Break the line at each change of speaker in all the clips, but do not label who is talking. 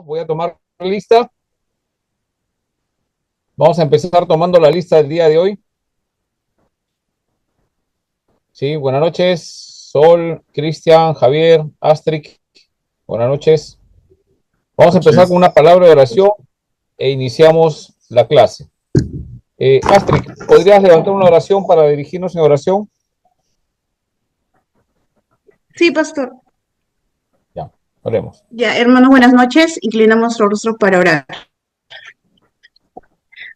Voy a tomar la lista. Vamos a empezar tomando la lista del día de hoy. Sí, buenas noches, Sol, Cristian, Javier, Astrid. Buenas noches. Vamos a empezar con una palabra de oración e iniciamos la clase. Astrid, ¿podrías levantar una oración para dirigirnos en oración?
Sí, pastor.
Ya, oremos.
Ya, hermanos, buenas noches. Inclinamos nuestro rostro para orar.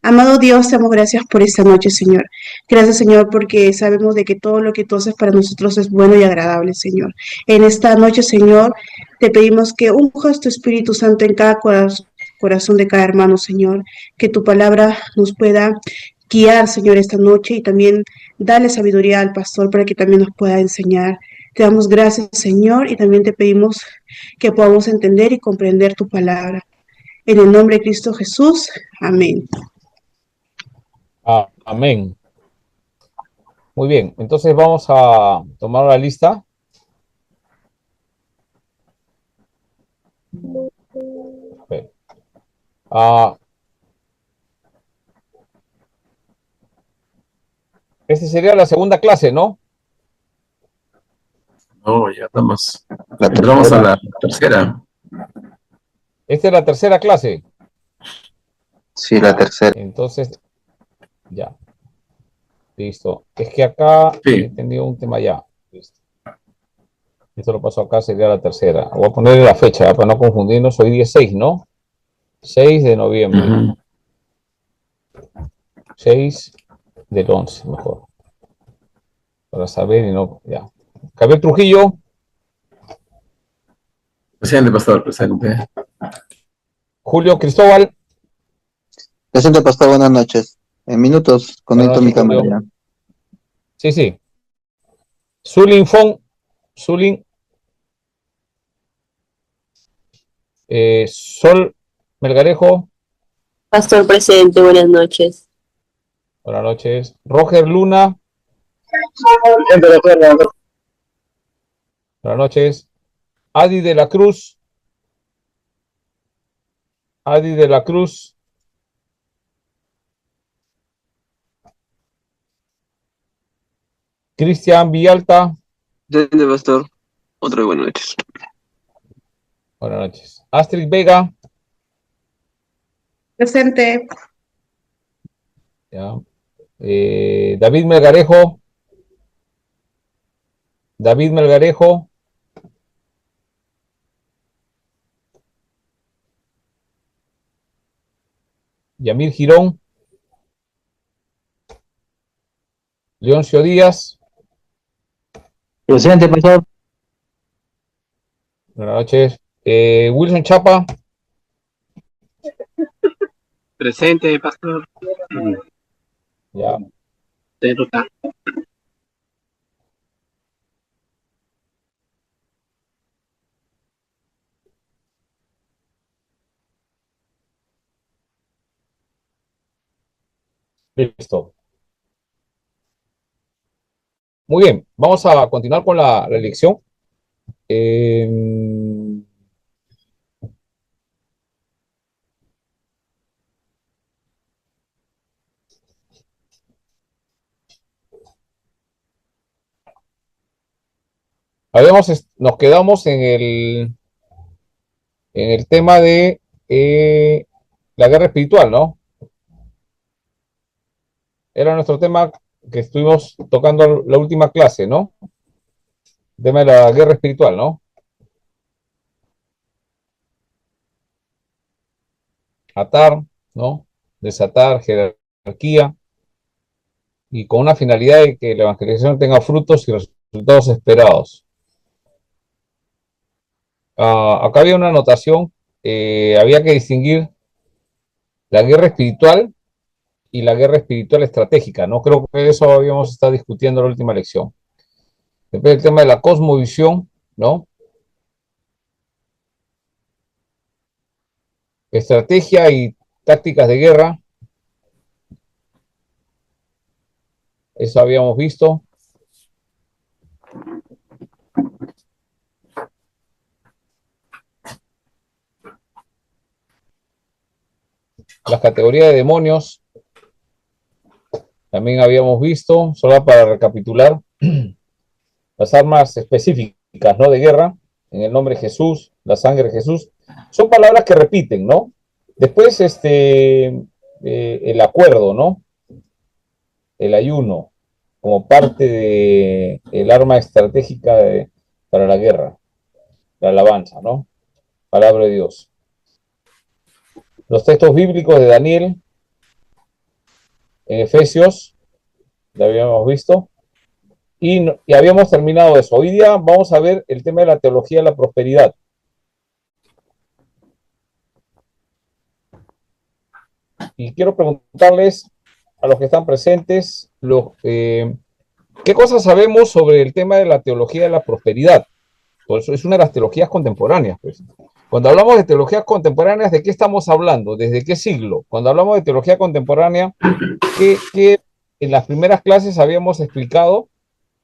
Amado Dios, te damos gracias por esta noche, Señor. Gracias, Señor, porque sabemos de que todo lo que tú haces para nosotros es bueno y agradable, Señor. En esta noche, Señor, te pedimos que unjas tu Espíritu Santo en cada corazón de cada hermano, Señor. Que tu palabra nos pueda guiar, Señor, esta noche y también darle sabiduría al pastor para que también nos pueda enseñar. Te damos gracias, Señor, y también te pedimos que podamos entender y comprender tu palabra. En el nombre de Cristo Jesús, amén.
Amén. Muy bien, entonces vamos a tomar la lista. A ver. Ah, esta sería la segunda clase, ¿no?
No, ya estamos. Vamos a la tercera.
Esta es la tercera clase.
Sí, la tercera.
Entonces, ya. Listo. Es que acá he
Sí.
tenido un tema ya. Listo. Esto lo pasó acá, sería la tercera. Voy a ponerle la fecha para no confundirnos. Hoy 16, ¿no? 6 de noviembre.
Ujú.
6 del 11, mejor. Para saber y no, ya. Javier Trujillo.
Presente, pastor, presente.
Julio Cristóbal.
Presente, pastor, buenas noches. En minutos
Buenas
conecto
noches,
mi cámara
Julio.
ya.
Sí, sí. Zulin Fon. Zulin. Sol Melgarejo.
Pastor presente, buenas noches.
Buenas noches. Roger Luna. Buenas noches. Adi de la Cruz. Adi de la Cruz. Cristian Villalta.
Desde pastor, otra buenas noches.
Buenas noches. Astrid Vega.
Presente.
Ya. David Melgarejo. David Melgarejo. Yamil Girón. Leoncio Díaz.
Presente, pastor.
Buenas noches. Wilson Chapa.
Presente, pastor.
Ya. Listo. Muy bien. Vamos a continuar con la lección. Nos quedamos en el tema de la guerra espiritual, ¿no? Era nuestro tema que estuvimos tocando la última clase, ¿no? El tema de la guerra espiritual, ¿no? Atar, ¿no? Desatar, jerarquía, y con una finalidad de que la evangelización tenga frutos y resultados esperados. Acá había una anotación, había que distinguir la guerra espiritual y la guerra espiritual estratégica, ¿no? Creo que eso habíamos estado discutiendo en la última lección. Después el tema de la cosmovisión, ¿no? Estrategia y tácticas de guerra, eso habíamos visto. las categorías de demonios también habíamos visto, solo para recapitular, las armas específicas, ¿no? De guerra, en el nombre de Jesús, la sangre de Jesús, son palabras que repiten, ¿no? Después, el acuerdo, ¿no? El ayuno, como parte del arma estratégica para la guerra, la alabanza, ¿no? Palabra de Dios. Los textos bíblicos de Daniel, en Efesios, ya habíamos visto, y habíamos terminado eso. Hoy día vamos a ver el tema de la teología de la prosperidad. Y quiero preguntarles a los que están presentes, ¿qué cosas sabemos sobre el tema de la teología de la prosperidad? Por eso es una de las teologías contemporáneas, pues. Cuando hablamos de teologías contemporáneas, ¿de qué estamos hablando? ¿Desde qué siglo? Cuando hablamos de teología contemporánea, ¿qué en las primeras clases habíamos explicado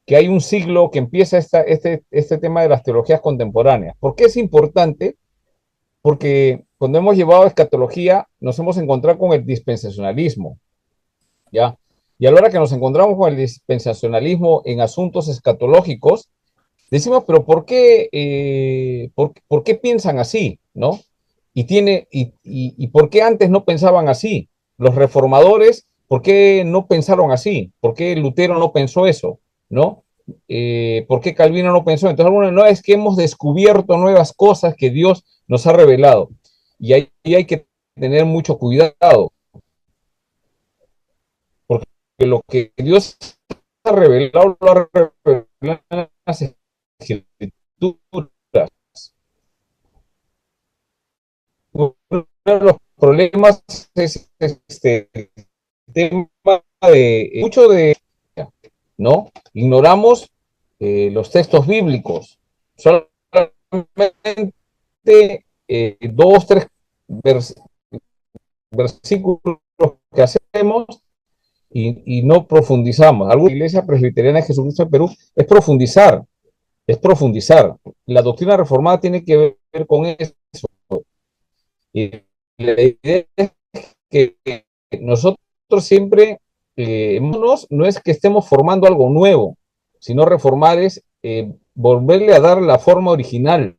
que hay un siglo que empieza este tema de las teologías contemporáneas? ¿Por qué es importante? Porque cuando hemos llevado escatología, nos hemos encontrado con el dispensacionalismo, ¿ya? Y a la hora que nos encontramos con el dispensacionalismo en asuntos escatológicos, decimos, pero ¿por qué piensan así? ¿No? Y ¿por qué antes no pensaban así? Los reformadores, ¿por qué no pensaron así? ¿Por qué Lutero no pensó eso? ¿No? ¿Por qué Calvino no pensó? Entonces, bueno, no es que hemos descubierto nuevas cosas que Dios nos ha revelado. Y ahí hay que tener mucho cuidado, porque lo que Dios ha revelado, lo ha revelado en las escrituras. Uno de los problemas es este tema de mucho de, ¿no? Ignoramos los textos bíblicos. Solamente dos, tres versículos que hacemos y no profundizamos. Alguna iglesia presbiteriana de Jesucristo en Perú es profundizar, es profundizar. La doctrina reformada tiene que ver con eso. Y la idea es que nosotros siempre, no es que estemos formando algo nuevo, sino reformar es volverle a dar la forma original.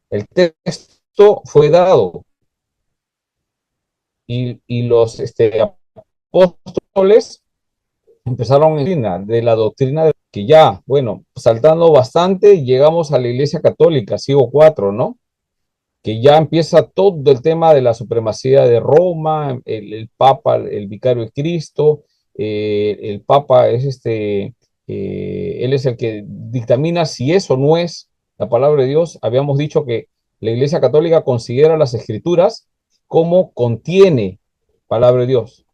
El texto fue dado y los apóstoles empezaron de la doctrina de que ya, bueno, saltando bastante, llegamos a la Iglesia Católica, siglo IV, ¿no? Que ya empieza todo el tema de la supremacía de Roma, el Papa, el Vicario de Cristo, el Papa es él es el que dictamina si eso no es la palabra de Dios. Habíamos dicho que la Iglesia Católica considera las Escrituras como contiene palabra de Dios.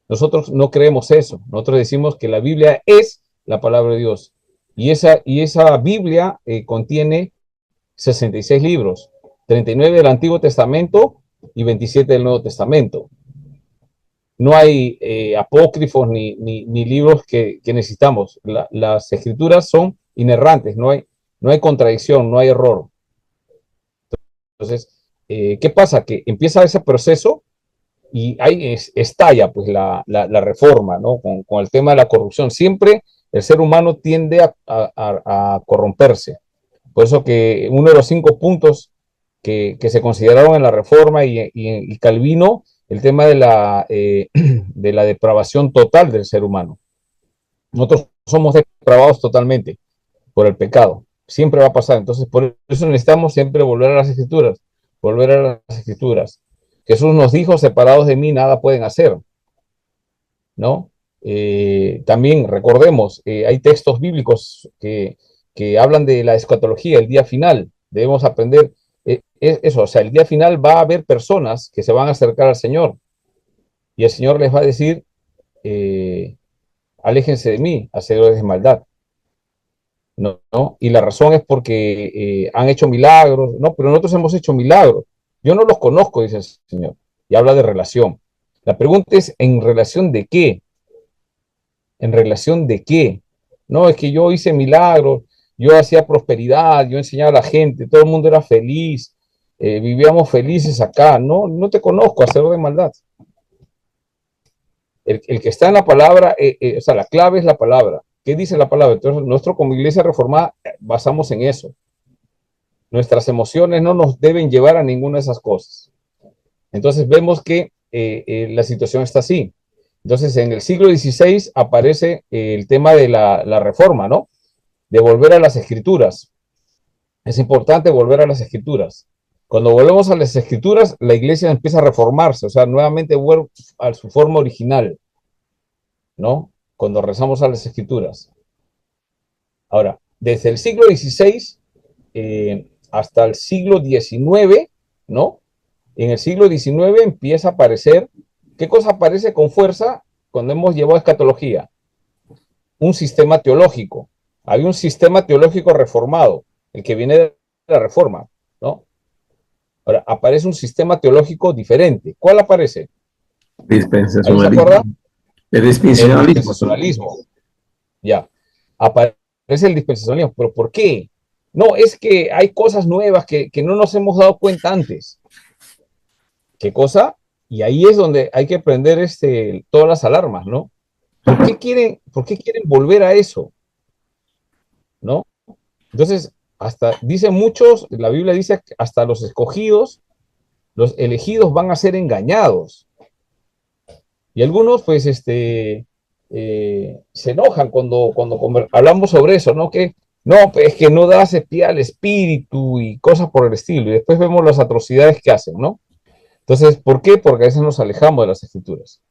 Nosotros no creemos eso. Nosotros decimos que la Biblia es la palabra de Dios. Y esa Biblia contiene 66 libros, 39 del Antiguo Testamento y 27 del Nuevo Testamento. No hay apócrifos ni libros que necesitamos. Las escrituras son inerrantes, no hay contradicción, no hay error. Entonces, ¿qué pasa? Que empieza ese proceso y ahí estalla pues la reforma, ¿no? Con el tema de la corrupción. Siempre el ser humano tiende a corromperse. Por eso que uno de los 5 puntos que se consideraron en la reforma y Calvino, el tema de de la depravación total del ser humano. Nosotros somos depravados totalmente por el pecado. Siempre va a pasar. Entonces, por eso necesitamos siempre volver a las Escrituras. Volver a las Escrituras. Jesús nos dijo, separados de mí nada pueden hacer, ¿no? También recordemos, hay textos bíblicos que hablan de la escatología, el día final. Debemos aprender eso, o sea, el día final va a haber personas que se van a acercar al Señor y el Señor les va a decir, aléjense de mí, hacedores de maldad. ¿No? ¿No? Y la razón es porque han hecho milagros, no, pero nosotros hemos hecho milagros. Yo no los conozco, dice el Señor, y habla de relación. La pregunta es, ¿en relación de qué? ¿En relación de qué? No, es que yo hice milagros, yo hacía prosperidad, yo enseñaba a la gente, todo el mundo era feliz, vivíamos felices acá. No, no te conozco, hacedor de maldad. El que está en la palabra, o sea, la clave es la palabra. ¿Qué dice la palabra? Entonces, nosotros como iglesia reformada basamos en eso. Nuestras emociones no nos deben llevar a ninguna de esas cosas. Entonces vemos que la situación está así. Entonces en el siglo XVI aparece el tema de la reforma, ¿no? De volver a las escrituras. Es importante volver a las escrituras. Cuando volvemos a las escrituras, la iglesia empieza a reformarse, o sea, nuevamente vuelve a su forma original, ¿no? Cuando rezamos a las escrituras. Ahora, desde el siglo XVI hasta el siglo XIX, ¿no? En el siglo XIX empieza a aparecer, ¿qué cosa aparece con fuerza cuando hemos llevado escatología? Un sistema teológico. Había un sistema teológico reformado, el que viene de la reforma, ¿no? Ahora, aparece un sistema teológico diferente. ¿Cuál aparece? ¿Alguien se acuerda?
El
El
dispensacionalismo.
dispensacionalismo. Ya. Aparece el dispensacionalismo. ¿Pero por qué? No, es que hay cosas nuevas que no nos hemos dado cuenta antes. ¿Qué cosa? Y ahí es donde hay que prender todas las alarmas, ¿no? ¿Por qué quieren volver a eso? ¿No? Entonces, hasta dicen muchos, la Biblia dice que hasta los escogidos, los elegidos van a ser engañados. Y algunos, pues, se enojan cuando hablamos sobre eso, ¿no? Que no, pues, es que no das pie al espíritu y cosas por el estilo. Y después vemos las atrocidades que hacen, ¿no? Entonces, ¿por qué? Porque a veces nos alejamos de las escrituras.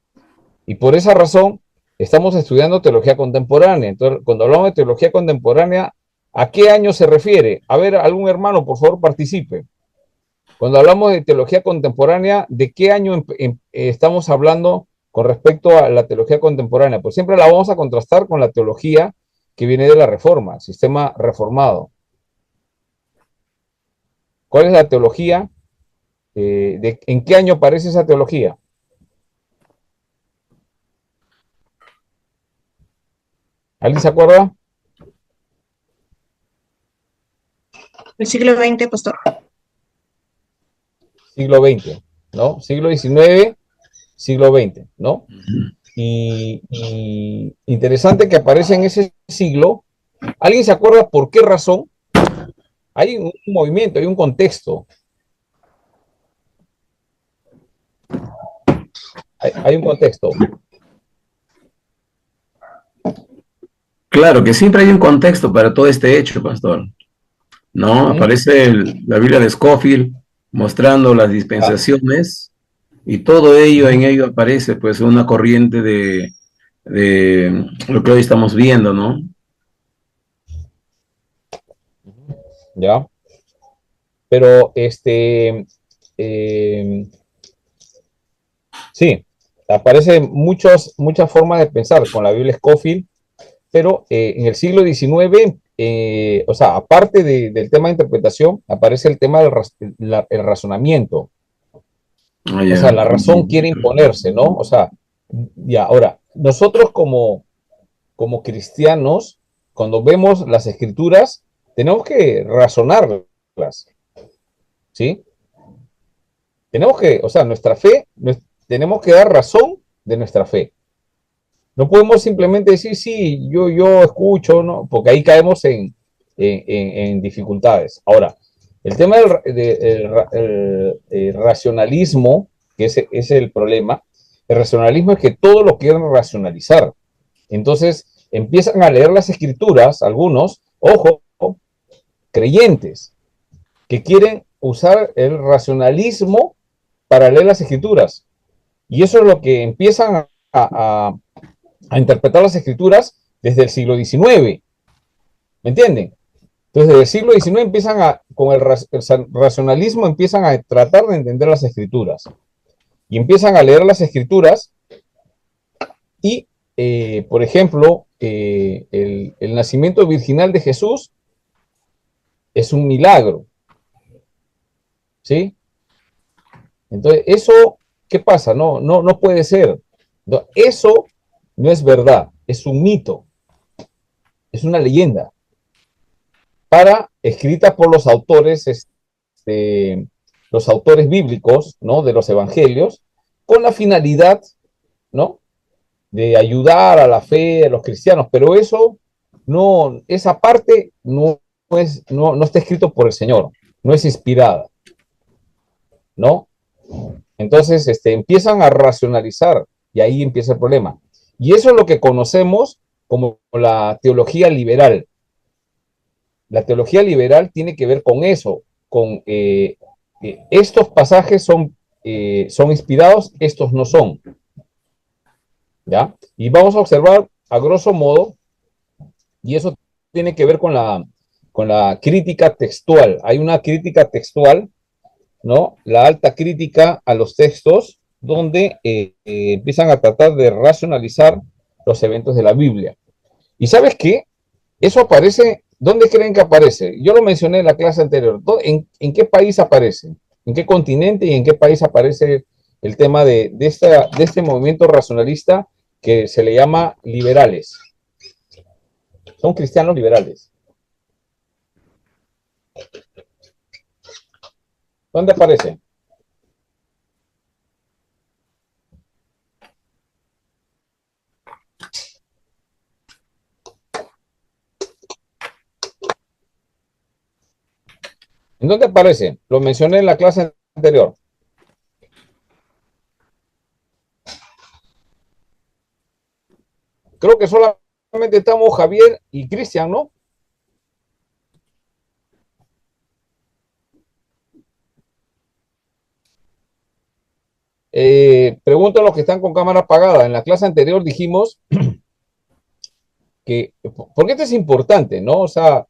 Y por esa razón, estamos estudiando teología contemporánea. Entonces, cuando hablamos de teología contemporánea, ¿a qué año se refiere? A ver, algún hermano, por favor, participe. Cuando hablamos de teología contemporánea, ¿de qué año estamos hablando con respecto a la teología contemporánea? Pues siempre la vamos a contrastar con la teología que viene de la Reforma, sistema reformado. ¿Cuál es la teología? ¿En qué año aparece esa teología? ¿Alguien se acuerda?
El siglo XX, pastor.
Siglo XX, ¿no? Siglo XIX, siglo XX, ¿no? Y interesante que aparece en ese siglo. ¿Alguien se acuerda por qué razón? Hay un movimiento, hay un contexto. Hay un contexto.
Claro que siempre hay un contexto para todo este hecho, pastor. ¿No? Aparece la Biblia de Scofield mostrando las dispensaciones y todo ello, en ello aparece pues una corriente de lo que hoy estamos viendo, ¿no?
Ya. Pero sí, aparecen muchas formas de pensar con la Biblia Scofield, pero en el siglo XIX, o sea, aparte del tema de interpretación, aparece el tema del el razonamiento. O sea, la razón quiere imponerse, ¿no? O sea, ya, ahora, nosotros como cristianos, cuando vemos las escrituras, tenemos que razonarlas, ¿sí? Tenemos que, o sea, nuestra fe, tenemos que dar razón de nuestra fe. No podemos simplemente decir, sí, yo escucho, ¿no? Porque ahí caemos en dificultades. Ahora, el tema del racionalismo, que es el problema, el racionalismo es que todo lo quieren racionalizar. Entonces, empiezan a leer las escrituras, algunos, ojo, creyentes, que quieren usar el racionalismo para leer las escrituras. Y eso es lo que empiezan a interpretar las escrituras desde el siglo XIX. ¿Me entienden? Entonces, desde el siglo XIX empiezan con el racionalismo, empiezan a tratar de entender las escrituras. Y empiezan a leer las escrituras y, por ejemplo, el nacimiento virginal de Jesús es un milagro. ¿Sí? Entonces, eso, ¿qué pasa? No puede ser. No, eso no es verdad, es un mito, es una leyenda escrita por los autores los autores bíblicos, ¿no? De los evangelios, con la finalidad, ¿no? De ayudar a la fe de los cristianos, pero eso no, esa parte no está escrito por el Señor, no es inspirada, ¿no? Entonces, empiezan a racionalizar y ahí empieza el problema. Y eso es lo que conocemos como la teología liberal. La teología liberal tiene que ver con eso, con estos pasajes son inspirados, estos no son. ¿Ya? Y vamos a observar a grosso modo, y eso tiene que ver con la crítica textual. Hay una crítica textual, ¿no? La alta crítica a los textos, donde empiezan a tratar de racionalizar los eventos de la Biblia. ¿Y sabes qué? Eso aparece, ¿dónde creen que aparece? Yo lo mencioné en la clase anterior. ¿En qué país aparece? ¿En qué continente y en qué país aparece el tema de este movimiento racionalista que se le llama liberales? Son cristianos liberales. ¿Dónde aparece? ¿En dónde aparece? Lo mencioné en la clase anterior. Creo que solamente estamos Javier y Cristian, ¿no? Pregunto a los que están con cámara apagada. En la clase anterior dijimos que, porque esto es importante, ¿no? O sea,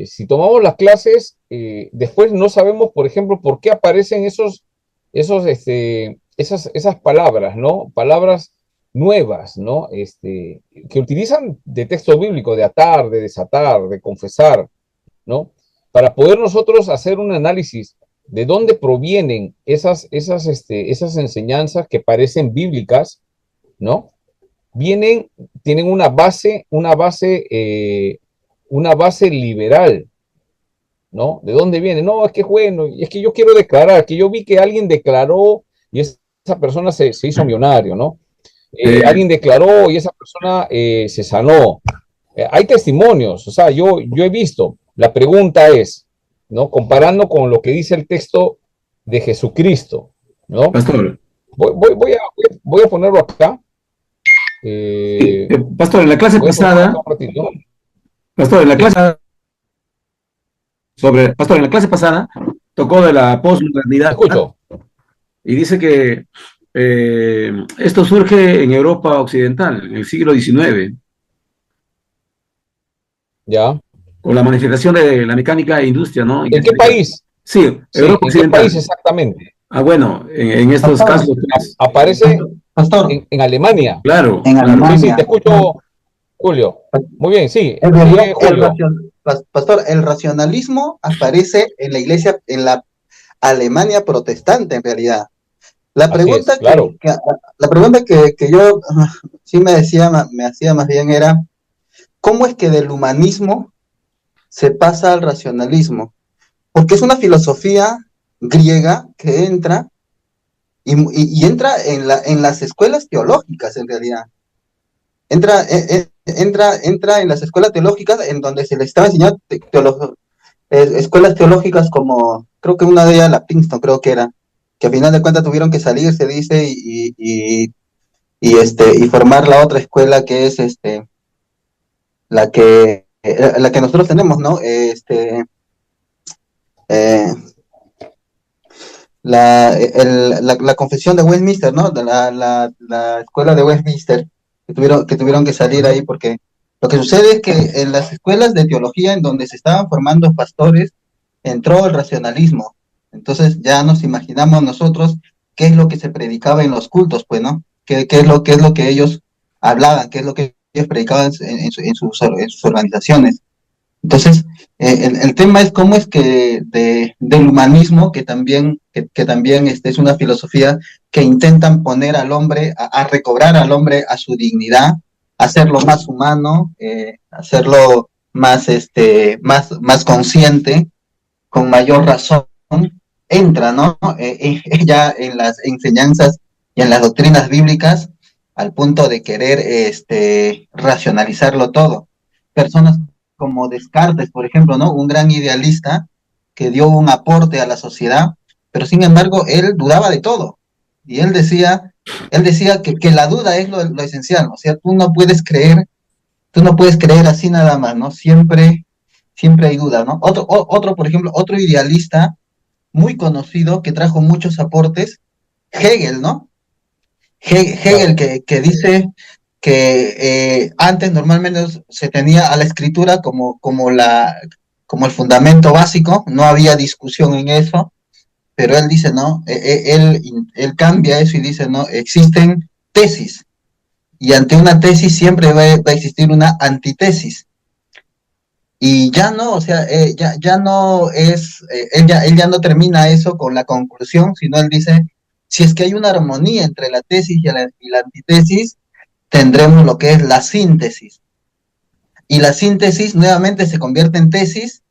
si tomamos las clases, después no sabemos, por ejemplo, por qué aparecen esas palabras, ¿no? Palabras nuevas, ¿no? Que utilizan de texto bíblico, de atar, de desatar, de confesar, ¿no? Para poder nosotros hacer un análisis de dónde provienen esas enseñanzas que parecen bíblicas, ¿no? Tienen una base liberal, ¿no? ¿De dónde viene? No, es que bueno, es que yo quiero declarar, que yo vi que alguien declaró y esa persona se hizo millonario, ¿no? Alguien declaró y esa persona se sanó. Hay testimonios, o sea, yo he visto. La pregunta es, ¿no? Comparando con lo que dice el texto de Jesucristo, ¿no?
Pastor.
Voy a ponerlo acá.
Pastor, en la clase pasada, Pastor, en la clase pasada tocó de la posmodernidad.
Escucho.
Y dice que esto surge en Europa Occidental, en el siglo XIX.
Ya.
Con la manifestación de la mecánica e industria, ¿no?
¿En qué país?
Sí, Europa Occidental.
¿En qué país exactamente?
Ah, bueno, en estos casos pues,
aparece
Pastor.
En Alemania.
Claro.
En Alemania.
Sí, te escucho, Julio. Muy bien, sí.
Pastor, el racionalismo aparece en la iglesia, en la Alemania protestante, en realidad. La pregunta,
es, claro.
La pregunta que yo sí me hacía más bien era, ¿cómo es que del humanismo se pasa al racionalismo? Porque es una filosofía griega que entra y entra en las escuelas teológicas, en realidad. Entra en las escuelas teológicas en donde se le estaba enseñando escuelas teológicas como, creo que una de ellas, la Princeton, creo que era, que a final de cuentas tuvieron que salir, se dice, y formar la otra escuela que es la que nosotros tenemos, ¿no? La confesión de Westminster, ¿no? La escuela de Westminster, que tuvieron que salir ahí, porque lo que sucede es que en las escuelas de teología en donde se estaban formando pastores, entró el racionalismo. Entonces ya nos imaginamos nosotros qué es lo que se predicaba en los cultos, pues, ¿no? ¿Qué es lo que ellos hablaban? ¿Qué es lo que ellos predicaban en sus organizaciones? Entonces, el tema es cómo es que del humanismo, que también es una filosofía que intentan poner al hombre, a recobrar al hombre a su dignidad, hacerlo más humano, hacerlo más consciente, con mayor razón, entra, ¿no? Ya en las enseñanzas y en las doctrinas bíblicas al punto de querer racionalizarlo todo. Personas como Descartes, por ejemplo, ¿no? Un gran idealista que dio un aporte a la sociedad, pero sin embargo él dudaba de todo. Y él decía que la duda es lo esencial, ¿no? O sea, tú no puedes creer así nada más, ¿no? Siempre hay duda, ¿no? Otro, por ejemplo, otro idealista muy conocido que trajo muchos aportes, Hegel, ¿no? Hegel que dice que antes normalmente se tenía a la escritura como el fundamento básico, no había discusión en eso, pero él dice, no, él cambia eso y dice, no, existen tesis, y ante una tesis siempre va a existir una antitesis. Y ya no, o sea, ya no es, él ya no termina eso con la conclusión, sino él dice, si es que hay una armonía entre la tesis y la antitesis, tendremos lo que es la síntesis. Y la síntesis nuevamente se convierte en tesis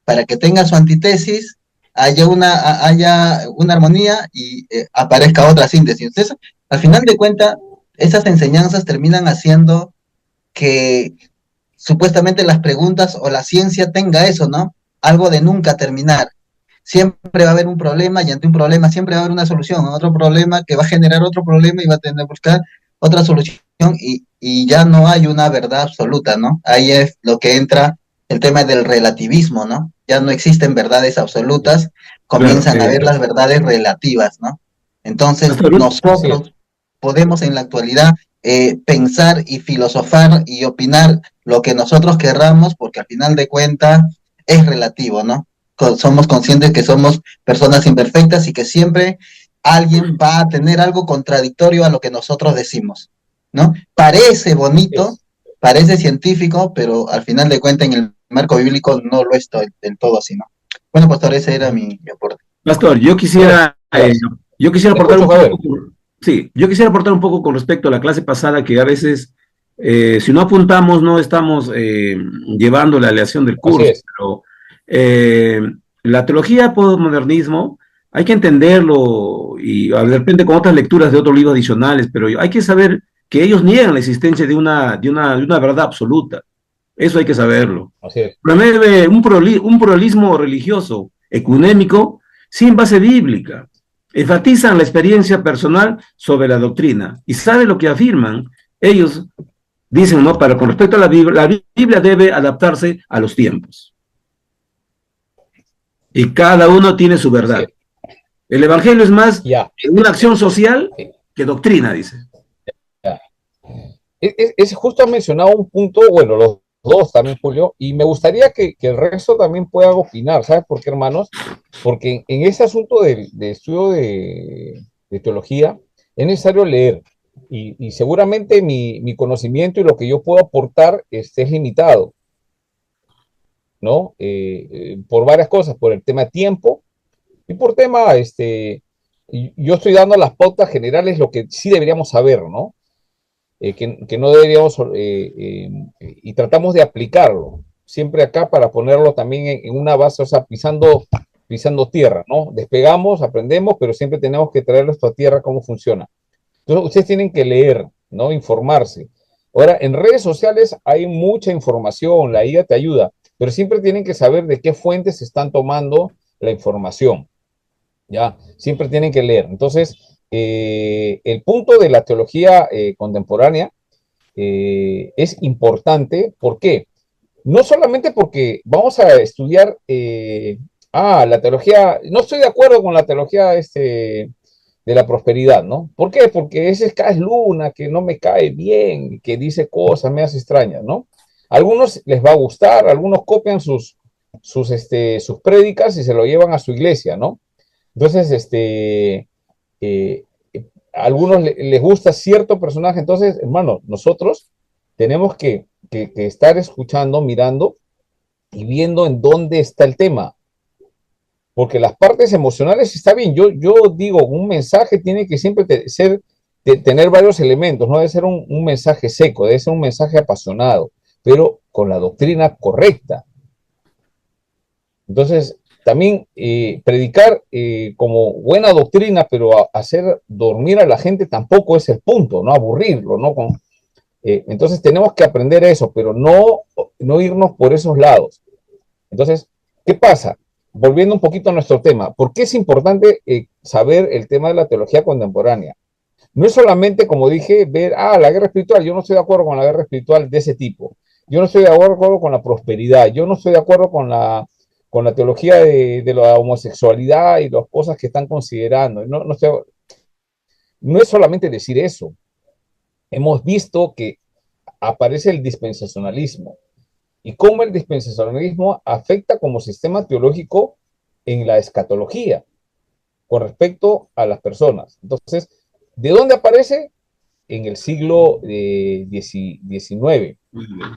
para que tenga su antitesis, haya una armonía y aparezca otra síntesis. Entonces, al final de cuentas, esas enseñanzas terminan haciendo que supuestamente las preguntas o la ciencia tenga eso, ¿no? Algo de nunca terminar. Siempre va a haber un problema y ante un problema siempre va a haber una solución, otro problema que va a generar otro problema y va a tener que buscar otra solución y ya no hay una verdad absoluta, ¿no? Ahí es lo que entra el tema del relativismo, ¿no? Ya no existen verdades absolutas, comienzan
Claro,
a haber las verdades relativas, ¿no? Entonces nosotros podemos en la actualidad pensar y filosofar y opinar lo que nosotros querramos, porque al final de cuentas es relativo, ¿no? Somos conscientes que somos personas imperfectas y que siempre alguien va a tener algo contradictorio a lo que nosotros decimos, ¿no? Parece bonito, parece científico, pero al final de cuentas en el marco bíblico no lo es del todo así, ¿no? Bueno, pastor, ese era mi aporte.
Pastor, yo quisiera aportar un poco, sí, yo quisiera aportar un poco con respecto a la clase pasada, que a veces, si no apuntamos, no estamos llevando la aleación del curso, pero la teología postmodernismo hay que entenderlo y de repente con otras lecturas de otros libros adicionales, pero hay que saber que ellos niegan la existencia de una verdad absoluta. Eso hay que saberlo. Promueve un pluralismo religioso, ecuménico, sin base bíblica. Enfatizan la experiencia personal sobre la doctrina. ¿Y sabe lo que afirman? Ellos dicen, ¿no? Con respecto a la Biblia debe adaptarse a los tiempos. Y cada uno tiene su verdad. El Evangelio es más una acción social que doctrina, dice.
Es justo ha mencionado un punto, bueno, los dos también, Julio, y me gustaría que el resto también pueda opinar, ¿sabes por qué, hermanos? Porque en ese asunto de estudio de teología es necesario leer, y seguramente mi conocimiento y lo que yo puedo aportar es limitado, ¿no? Por varias cosas, por el tema de tiempo y por tema, yo estoy dando las pautas generales, lo que sí deberíamos saber, ¿no? Que no deberíamos, y tratamos de aplicarlo, siempre acá para ponerlo también en una base, o sea, pisando tierra, ¿no? Despegamos, aprendemos, pero siempre tenemos que traerlo esto a tierra, cómo funciona. Entonces, ustedes tienen que leer, ¿no? Informarse. Ahora, en redes sociales hay mucha información, la IA te ayuda, pero siempre tienen que saber de qué fuentes se están tomando la información, ¿ya? Siempre tienen que leer. Entonces, el punto de la teología contemporánea es importante. ¿Por qué? No solamente porque vamos a estudiar la teología, no estoy de acuerdo con la teología de la prosperidad, ¿no? ¿Por qué? Porque ese es Luna, que no me cae bien, que dice cosas medias extrañas, ¿no? A algunos les va a gustar, algunos copian sus prédicas y se lo llevan a su iglesia, ¿no? Entonces, a algunos les gusta cierto personaje. Entonces, hermano, nosotros tenemos que estar escuchando, mirando y viendo en dónde está el tema. Porque las partes emocionales está bien. Yo digo, un mensaje tiene que siempre tener varios elementos, no debe ser un mensaje seco, debe ser un mensaje apasionado, pero con la doctrina correcta. Entonces, también predicar como buena doctrina, pero hacer dormir a la gente tampoco es el punto, ¿no? Aburrirlo, ¿no? Entonces tenemos que aprender eso, pero no irnos por esos lados. Entonces, ¿qué pasa? Volviendo un poquito a nuestro tema, ¿por qué es importante saber el tema de la teología contemporánea? No es solamente, como dije, ver, la guerra espiritual. Yo no estoy de acuerdo con la guerra espiritual de ese tipo. Yo no estoy de acuerdo con la prosperidad. Yo no estoy de acuerdo con la teología de la homosexualidad y las cosas que están considerando. No es solamente decir eso. Hemos visto que aparece el dispensacionalismo y cómo el dispensacionalismo afecta como sistema teológico en la escatología con respecto a las personas. Entonces, ¿de dónde aparece? En el siglo XIX.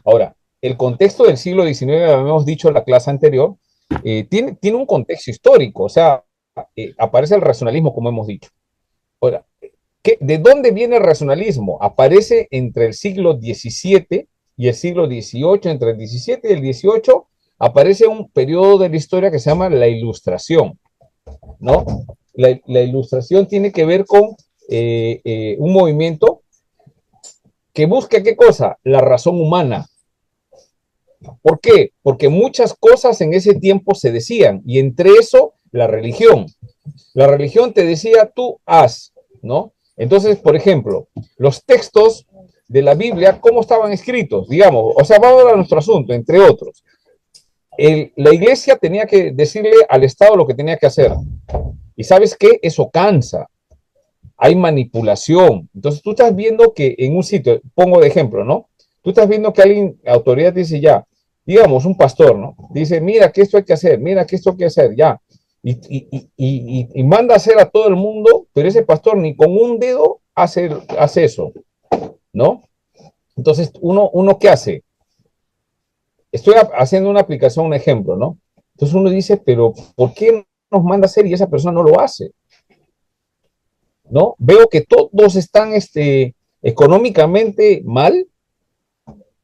Ahora, el contexto del siglo XIX, habíamos dicho en la clase anterior, tiene un contexto histórico, o sea, aparece el racionalismo, como hemos dicho. Ahora, ¿de dónde viene el racionalismo? Aparece entre el siglo XVII y el siglo XVIII. Entre el XVII y el XVIII aparece un periodo de la historia que se llama la Ilustración, ¿no? La Ilustración tiene que ver con un movimiento que busca, ¿qué cosa? La razón humana. ¿Por qué? Porque muchas cosas en ese tiempo se decían, y entre eso, la religión. La religión te decía, tú haz, ¿no? Entonces, por ejemplo, los textos de la Biblia, ¿cómo estaban escritos? Digamos, o sea, vamos a nuestro asunto, entre otros. La iglesia tenía que decirle al Estado lo que tenía que hacer. Y ¿sabes qué? Eso cansa. Hay manipulación. Entonces tú estás viendo que en un sitio, pongo de ejemplo, ¿no? Tú estás viendo que alguien, autoridad dice ya, digamos un pastor, ¿no? Dice, mira que esto hay que hacer, mira que esto hay que hacer, ya. Y manda a hacer a todo el mundo, pero ese pastor ni con un dedo hace eso, ¿no? Entonces, ¿uno qué hace? Estoy haciendo una aplicación, un ejemplo, ¿no? Entonces uno dice, pero ¿por qué nos manda a hacer y esa persona no lo hace? ¿No? Veo que todos están económicamente mal,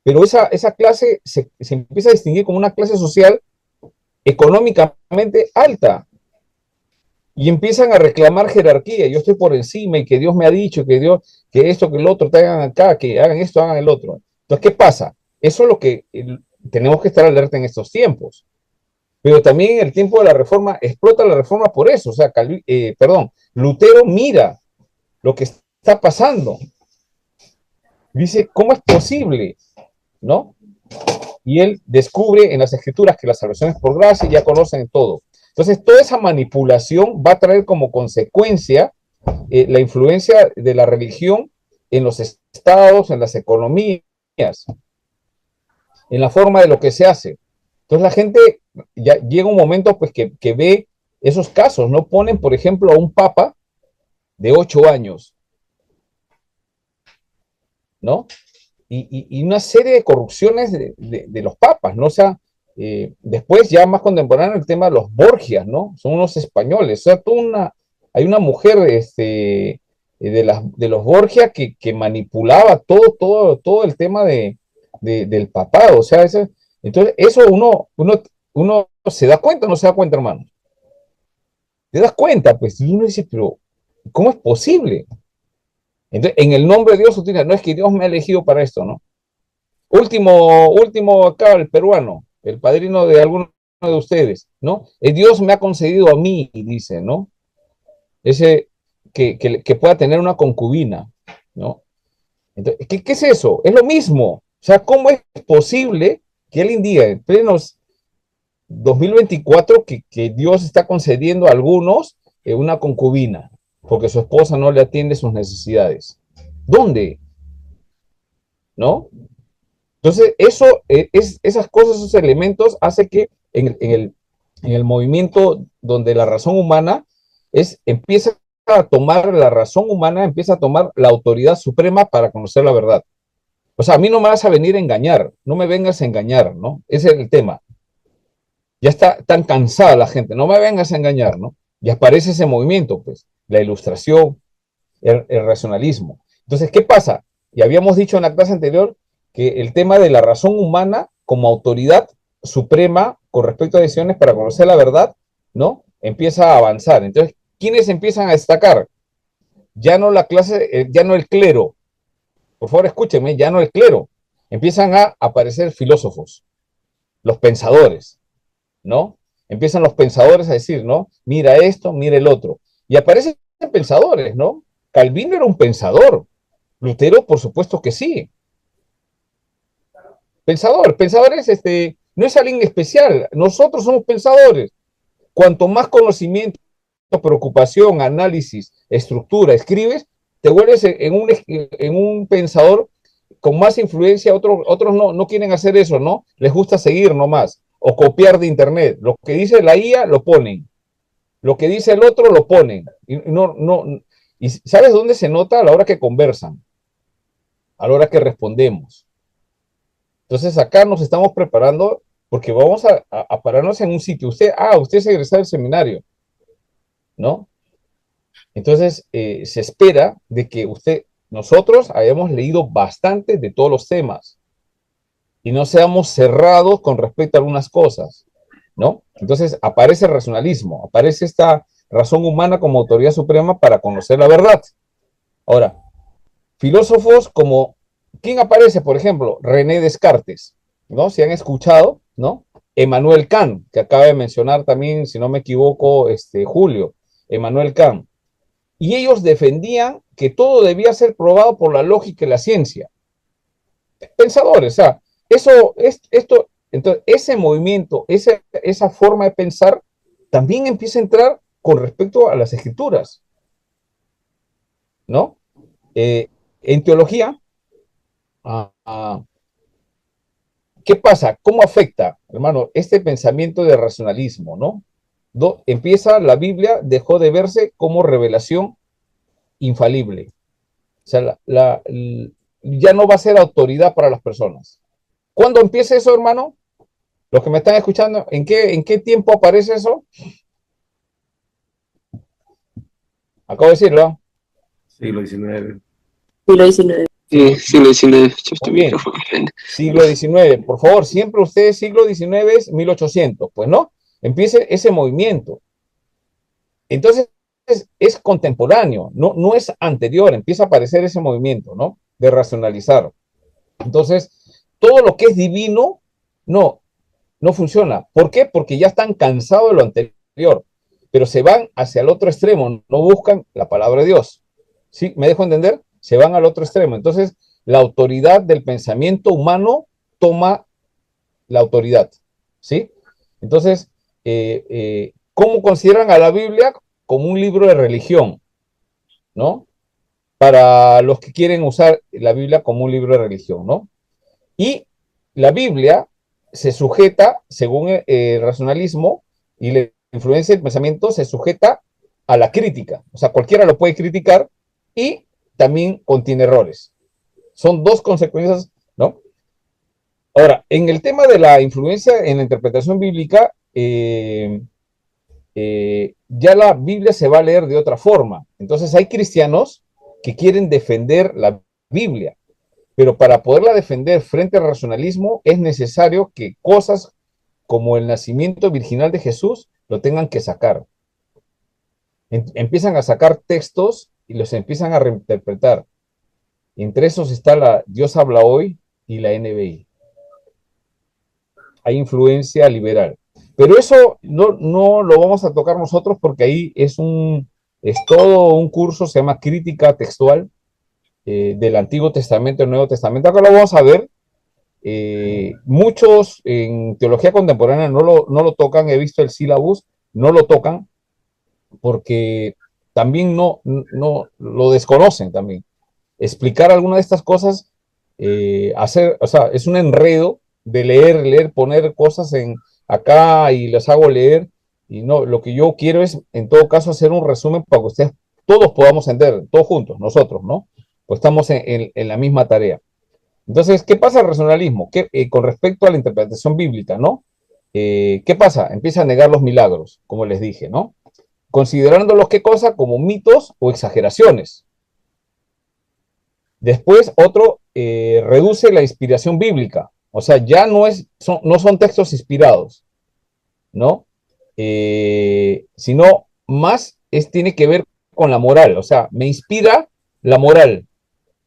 pero esa clase se empieza a distinguir como una clase social económicamente alta y empiezan a reclamar jerarquía. Yo estoy por encima y que Dios me ha dicho que esto, que el otro, te hagan acá, que hagan esto, hagan el otro. Entonces, ¿qué pasa? Eso es lo que tenemos que estar alerta en estos tiempos. Pero también en el tiempo de la reforma, explota la reforma por eso. O sea, Lutero mira lo que está pasando. Dice, ¿cómo es posible? ¿No? Y él descubre en las escrituras que la salvación es por gracia y ya conocen todo. Entonces, toda esa manipulación va a traer como consecuencia la influencia de la religión en los estados, en las economías, en la forma de lo que se hace. Entonces, la gente ya llega un momento pues que ve esos casos, ¿no? Ponen, por ejemplo, a un papa de 8 años, ¿no? Y una serie de corrupciones de los papas, ¿no? O sea, después ya más contemporáneo el tema de los Borgias, ¿no? Son unos españoles, o sea, hay una mujer de los Borgia que manipulaba todo el tema del papado, o sea, entonces eso uno se da cuenta o no se da cuenta, hermano. Te das cuenta, pues, y uno dice, pero ¿cómo es posible? Entonces, en el nombre de Dios, no es que Dios me ha elegido para esto, ¿no? Último acá, el peruano, el padrino de alguno de ustedes, ¿no? Dios me ha concedido a mí, dice, ¿no? Ese que pueda tener una concubina, ¿no? Entonces, ¿qué es eso? Es lo mismo. O sea, ¿cómo es posible que alguien diga en plenos 2024 que Dios está concediendo a algunos una concubina porque su esposa no le atiende sus necesidades? ¿Dónde? ¿No? Entonces, esas cosas, esos elementos, hace que en el movimiento donde la razón humana empieza a tomar la razón humana, empieza a tomar la autoridad suprema para conocer la verdad. O sea, a mí no me vas a venir a engañar, no me vengas a engañar, ¿no? Ese es el tema. Ya está tan cansada la gente, no me vengas a engañar, ¿no? Y aparece ese movimiento, pues, la ilustración, el racionalismo. Entonces, ¿qué pasa? Y habíamos dicho en la clase anterior que el tema de la razón humana como autoridad suprema con respecto a decisiones para conocer la verdad ¿no? Empieza a avanzar. Entonces, ¿quiénes empiezan a destacar? Ya no la clase, ya no el clero. Por favor, escúchenme, ya no el clero. Empiezan a aparecer filósofos, los pensadores, ¿no? Empiezan los pensadores a decir, ¿no? Mira esto, mira el otro. Y aparecen pensadores, ¿no? Calvino era un pensador. Lutero, por supuesto que sí. Pensadores, no es alguien especial. Nosotros somos pensadores. Cuanto más conocimiento, preocupación, análisis, estructura escribes, te vuelves en un pensador con más influencia. Otros no quieren hacer eso, ¿no? Les gusta seguir nomás o copiar de internet. Lo que dice la IA lo ponen. Lo que dice el otro lo ponen. ¿Y sabes dónde se nota? A la hora que conversan, a la hora que respondemos. Entonces acá nos estamos preparando porque vamos a pararnos en un sitio. Usted es egresado del seminario, ¿no? Entonces se espera de que nosotros hayamos leído bastante de todos los temas y no seamos cerrados con respecto a algunas cosas, ¿no? Entonces aparece el racionalismo, aparece esta razón humana como autoridad suprema para conocer la verdad. Ahora, filósofos como, ¿quién aparece? Por ejemplo, René Descartes, ¿no? Si han escuchado, ¿no? Emmanuel Kant, que acaba de mencionar también, si no me equivoco, Julio, Emmanuel Kant. Y ellos defendían que todo debía ser probado por la lógica y la ciencia. Pensadores, o sea, entonces, ese movimiento, esa forma de pensar, también empieza a entrar con respecto a las escrituras, ¿no? En teología, ¿qué pasa? ¿Cómo afecta, hermano, este pensamiento de racionalismo, ¿no? Empieza la Biblia, dejó de verse como revelación infalible. O sea, ya no va a ser autoridad para las personas. ¿Cuándo empieza eso, hermano? Los que me están escuchando, ¿en qué tiempo aparece eso? Acabo de decirlo.
Siglo XIX.
Siglo XIX.
Sí, siglo XIX.
Muy bien. Siglo XIX. Por favor, siempre ustedes siglo XIX es 1800. Pues no, empiece ese movimiento. Entonces, es contemporáneo, no es anterior, empieza a aparecer ese movimiento, ¿no? De racionalizar. Entonces, todo lo que es divino, no funciona. ¿Por qué? Porque ya están cansados de lo anterior, pero se van hacia el otro extremo, no buscan la palabra de Dios. ¿Sí? ¿Me dejo entender? Se van al otro extremo. Entonces, la autoridad del pensamiento humano toma la autoridad. ¿Sí? Entonces, ¿cómo consideran a la Biblia? Como un libro de religión, ¿no? Para los que quieren usar la Biblia como un libro de religión, ¿no? Y la Biblia se sujeta, según el racionalismo y la influencia del pensamiento, se sujeta a la crítica. O sea, cualquiera lo puede criticar y también contiene errores. Son dos consecuencias, ¿no? Ahora, en el tema de la influencia en la interpretación bíblica, ya la Biblia se va a leer de otra forma. Entonces hay cristianos que quieren defender la Biblia, pero para poderla defender frente al racionalismo es necesario que cosas como el nacimiento virginal de Jesús lo tengan que sacar. Empiezan a sacar textos y los empiezan a reinterpretar. Entre esos está la Dios habla hoy y la NBI. Hay influencia liberal. Pero eso no lo vamos a tocar nosotros porque ahí es todo un curso, se llama crítica textual del Antiguo Testamento y el Nuevo Testamento. Acá lo vamos a ver. Muchos en teología contemporánea no lo tocan, he visto el sílabus, no lo tocan porque también no lo desconocen también. Explicar alguna de estas cosas, o sea, es un enredo de leer, poner cosas acá y las hago leer, y no, lo que yo quiero es, en todo caso, hacer un resumen para que ustedes todos podamos entender, todos juntos, nosotros, ¿no? Pues estamos en la misma tarea. Entonces, ¿qué pasa el racionalismo? Con respecto a la interpretación bíblica, ¿no? ¿Qué pasa? Empieza a negar los milagros, como les dije, ¿no? Considerándolos, ¿qué cosa? Como mitos o exageraciones. Después, otro reduce la inspiración bíblica. O sea, ya no son textos inspirados, ¿no? sino más tiene que ver con la moral. O sea, me inspira la moral,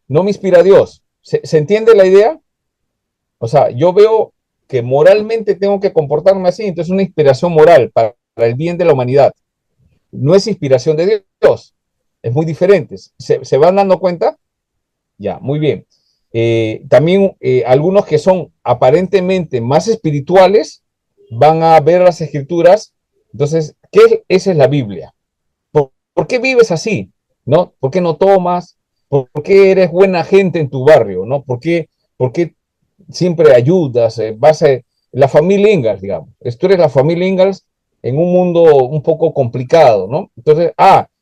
no me inspira Dios. ¿Se entiende la idea? O sea, yo veo que moralmente tengo que comportarme así, entonces es una inspiración moral para el bien de la humanidad. No es inspiración de Dios, es muy diferente. ¿Se van dando cuenta? Ya, muy bien. También algunos que son aparentemente más espirituales van a ver las escrituras. Entonces, esa es la Biblia? ¿Por qué vives así? ¿No? ¿Por qué no tomas? ¿Por qué eres buena gente en tu barrio? ¿No? ¿Por qué siempre ayudas? La familia Ingalls, digamos. Tú eres la familia Ingalls en un mundo un poco complicado, ¿no? Entonces,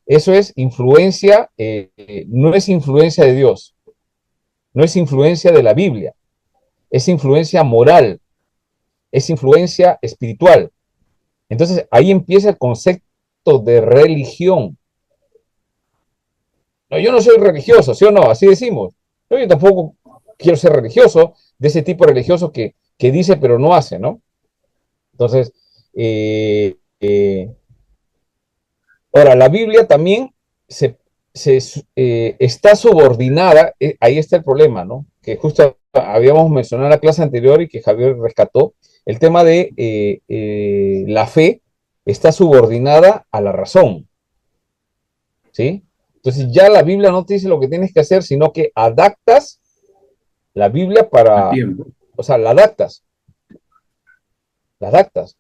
eso es influencia, no es influencia de Dios, no es influencia de la Biblia, es influencia moral, es influencia espiritual. Entonces, ahí empieza el concepto de religión. No, yo no soy religioso, ¿sí o no? Así decimos. No, yo tampoco quiero ser religioso, de ese tipo religioso que dice pero no hace, ¿no? Entonces, ahora, la Biblia también está subordinada, ahí está el problema, ¿no? Que justo habíamos mencionado en la clase anterior y que Javier rescató, el tema de la fe está subordinada a la razón, ¿sí? Entonces ya la Biblia no te dice lo que tienes que hacer, sino que adaptas la Biblia
A
para,
tiempo.
o sea, la adaptas.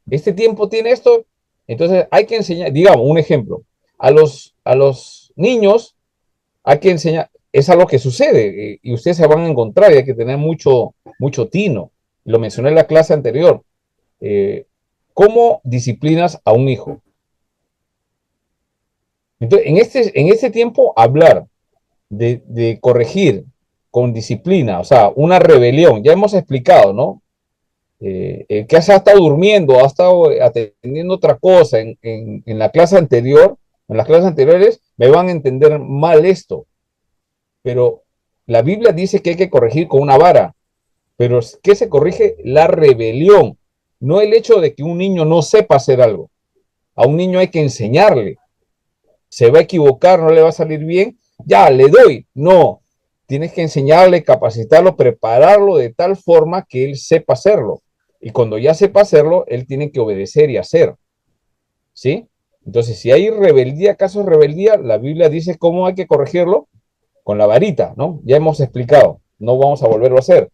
Este tiempo tiene esto, entonces hay que enseñar, digamos, un ejemplo, a los niños hay que enseñar, es algo que sucede y ustedes se van a encontrar y hay que tener mucho, mucho tino. Lo mencioné en la clase anterior. ¿Cómo disciplinas a un hijo? Entonces, en este tiempo, hablar de corregir con disciplina, o sea, una rebelión, ya hemos explicado, ¿no? El que ha estado durmiendo, ha estado atendiendo otra cosa en la clase anterior, en las clases anteriores, me van a entender mal esto. Pero la Biblia dice que hay que corregir con una vara. Pero ¿qué se corrige? La rebelión. No el hecho de que un niño no sepa hacer algo. A un niño hay que enseñarle. Se va a equivocar, no le va a salir bien. Ya, le doy. No. Tienes que enseñarle, capacitarlo, prepararlo de tal forma que él sepa hacerlo. Y cuando ya sepa hacerlo, él tiene que obedecer y hacer. ¿Sí? Entonces, si hay rebeldía, casos de rebeldía, la Biblia dice cómo hay que corregirlo con la varita, ¿no? Ya hemos explicado, no vamos a volverlo a hacer.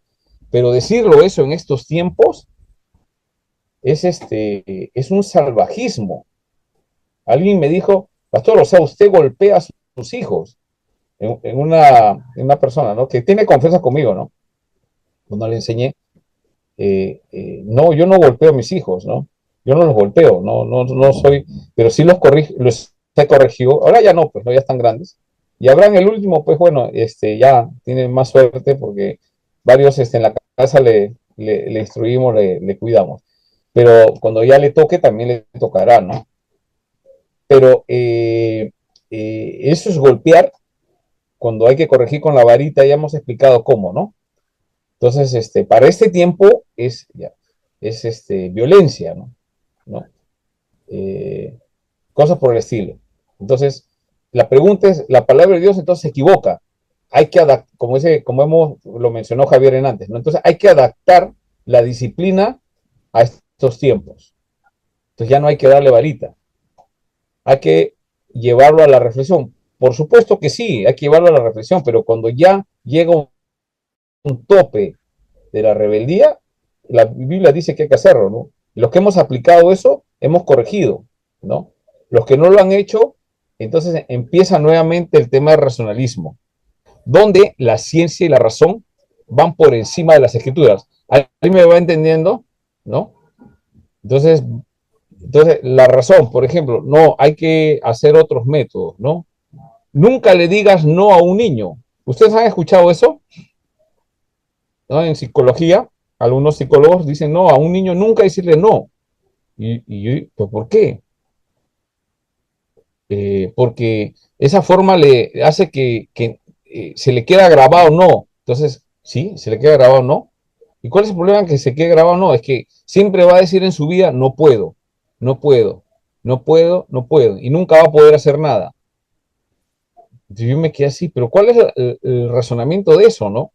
Pero decirlo eso en estos tiempos es un salvajismo. Alguien me dijo, pastor, o sea, usted golpea a sus hijos en una persona, ¿no? Que tiene confianza conmigo, ¿no? Cuando le enseñé, no, yo no golpeo a mis hijos, ¿no? Yo no los golpeo, no soy, pero sí los he corregido. Ahora ya no, pues no, ya están grandes. Y Abraham, el último, pues bueno, ya tiene más suerte porque varios en la casa le instruimos, le cuidamos. Pero cuando ya le toque, también le tocará, ¿no? Pero eso es golpear cuando hay que corregir con la varita, ya hemos explicado cómo, ¿no? Entonces, para este tiempo es violencia, ¿no? ¿No? Cosas por el estilo. Entonces, la pregunta es, la palabra de Dios entonces se equivoca. Hay que adaptar, lo mencionó Javier en antes, ¿no? Entonces hay que adaptar la disciplina a estos tiempos. Entonces ya no hay que darle varita. Hay que llevarlo a la reflexión. Por supuesto que sí, hay que llevarlo a la reflexión, pero cuando ya llega un tope de la rebeldía, la Biblia dice que hay que hacerlo, ¿no? Los que hemos aplicado eso, hemos corregido, ¿no? Los que no lo han hecho, entonces empieza nuevamente el tema del racionalismo, donde la ciencia y la razón van por encima de las escrituras. ¿Alguien me va entendiendo? ¿No? Entonces, la razón, por ejemplo, no, hay que hacer otros métodos, ¿no? Nunca le digas no a un niño. ¿Ustedes han escuchado eso? ¿No? En psicología, algunos psicólogos dicen no, a un niño nunca decirle no. ¿Pues por qué? Porque esa forma le hace que se le queda grabado no. Entonces, sí, se le queda grabado no. ¿Y cuál es el problema que se quede grabado no? Es que siempre va a decir en su vida, no puedo, no puedo, no puedo, no puedo, y nunca va a poder hacer nada. Entonces yo me quedé así, pero ¿cuál es el razonamiento de eso, no?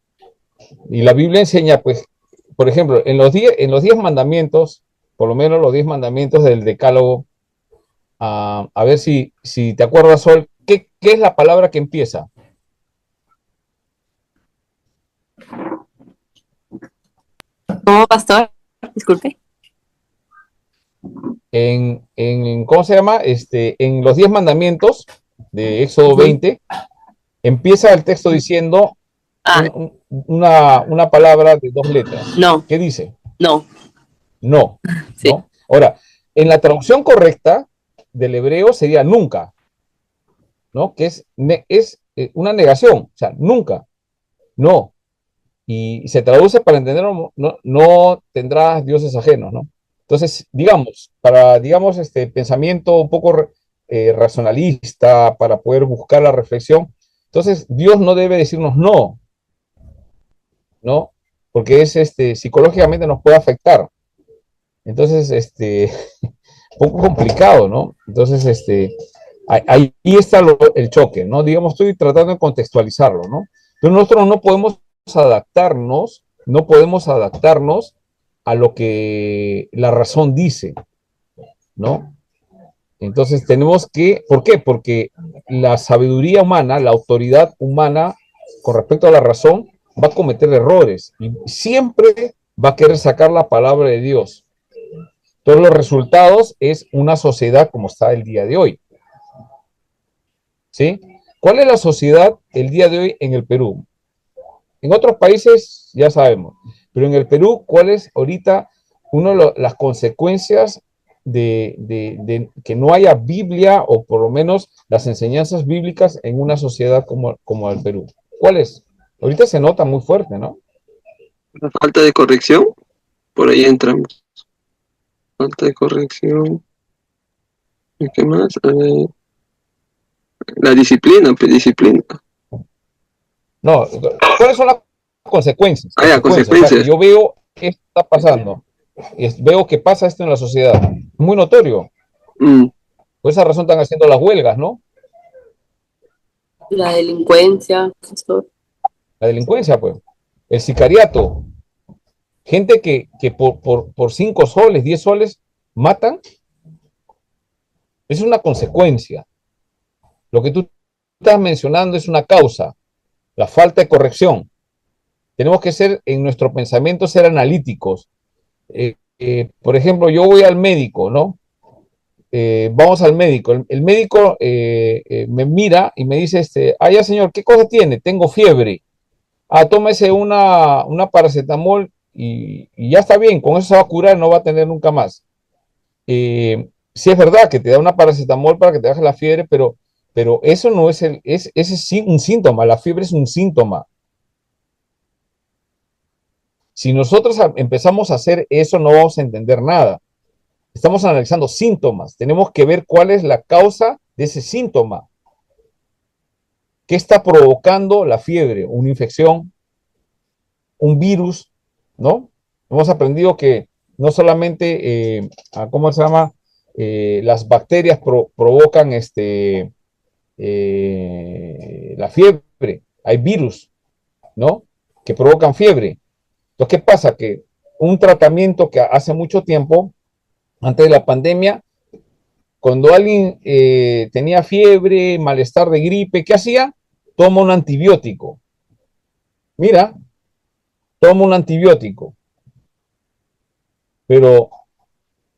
Y la Biblia enseña, pues, por ejemplo, en los 10 mandamientos, por lo menos los 10 mandamientos del Decálogo, a ver si te acuerdas, Sol, ¿qué es la palabra que empieza?
¿Cómo, pastor? Disculpe.
¿Cómo se llama? En los 10 mandamientos de Éxodo 20, empieza el texto diciendo
Ah,
una palabra de 2 letras.
no,
¿Qué dice?
no.
No,
Sí.
¿no? Ahora, en la traducción correcta del hebreo sería nunca, ¿no? Que es una negación, o sea, nunca, no. Y se traduce para entenderlo, no tendrás dioses ajenos, ¿no? Entonces, digamos, este pensamiento un poco racionalista para poder buscar la reflexión, entonces Dios no debe decirnos no, ¿no? Porque psicológicamente nos puede afectar. Entonces, un poco complicado, ¿no? Entonces, ahí está el choque, ¿no? Digamos, estoy tratando de contextualizarlo, ¿no? Pero nosotros no podemos adaptarnos a lo que la razón dice, ¿no? Entonces ¿por qué? Porque la sabiduría humana, la autoridad humana con respecto a la razón va a cometer errores y siempre va a querer sacar la palabra de Dios. Todos los resultados es una sociedad como está el día de hoy. ¿Sí? ¿Cuál es la sociedad el día de hoy en el Perú? En otros países ya sabemos, pero en el Perú, ¿cuál es ahorita las consecuencias de que no haya Biblia o por lo menos las enseñanzas bíblicas en una sociedad como el Perú? ¿Cuál es? Ahorita se nota muy fuerte, ¿no?
La falta de corrección, por ahí entramos. Falta de corrección. ¿Y qué más? La disciplina, pues disciplina.
No, ¿cuáles son las consecuencias?
Ah, ya,
Consecuencias, o sea, que
consecuencias.
yo veo qué está pasando, veo que pasa esto en la sociedad, muy notorio.
Mm,
Por esa razón están haciendo las huelgas, ¿no?
La delincuencia, pastor.
La delincuencia, pues. El sicariato. Gente que por 5 soles, 10 soles, matan. Es una consecuencia. Lo que tú estás mencionando es una causa, la falta de corrección. Tenemos que ser, en nuestro pensamiento, ser analíticos. Por ejemplo, yo voy al médico, ¿no? Vamos al médico. El médico me mira y me dice, ya señor, ¿qué cosa tiene? Tengo fiebre. Tómese una paracetamol y ya está bien, con eso se va a curar, no va a tener nunca más. Sí es verdad que te da una paracetamol para que te baje la fiebre, pero eso no es ese es un síntoma, la fiebre es un síntoma. Si nosotros empezamos a hacer eso, no vamos a entender nada. Estamos analizando síntomas, tenemos que ver cuál es la causa de ese síntoma. ¿Qué está provocando la fiebre? Una infección, un virus, ¿no? Hemos aprendido que no solamente, ¿cómo se llama? Las bacterias provocan la fiebre, hay virus, ¿no? Que provocan fiebre. Entonces, ¿qué pasa? Que un tratamiento que hace mucho tiempo, antes de la pandemia, cuando alguien tenía fiebre, malestar de gripe, ¿qué hacía? Toma un antibiótico. Mira, toma un antibiótico. Pero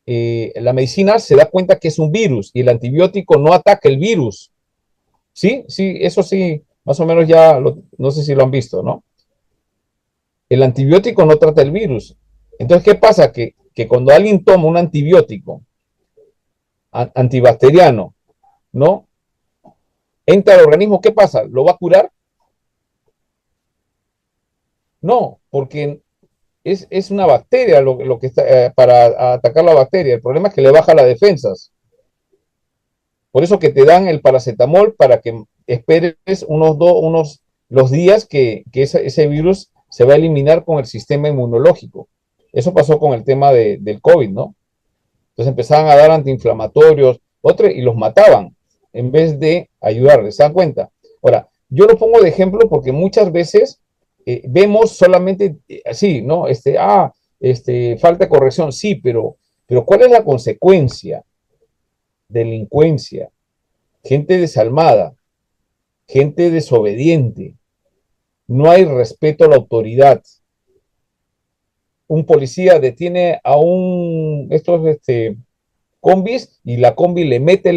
la medicina se da cuenta que es un virus y el antibiótico no ataca el virus. Sí, sí, eso sí, más o menos no sé si lo han visto, ¿no? El antibiótico no trata el virus. Entonces, ¿qué pasa? Que cuando alguien toma un antibiótico antibacteriano, ¿no? Entra al organismo, ¿qué pasa? ¿Lo va a curar? No, porque es una bacteria lo que está para atacar la bacteria. El problema es que le baja las defensas. Por eso que te dan el paracetamol para que esperes los días que ese virus se va a eliminar con el sistema inmunológico. Eso pasó con el tema del COVID, ¿no? Entonces empezaban a dar antiinflamatorios, otros, y los mataban en vez de ayudarles. ¿Se dan cuenta? Ahora, yo lo pongo de ejemplo porque muchas veces vemos solamente así, ¿no? Falta de corrección, sí, pero ¿cuál es la consecuencia? Delincuencia, gente desalmada, gente desobediente, no hay respeto a la autoridad. Un policía detiene a combis y la combi le mete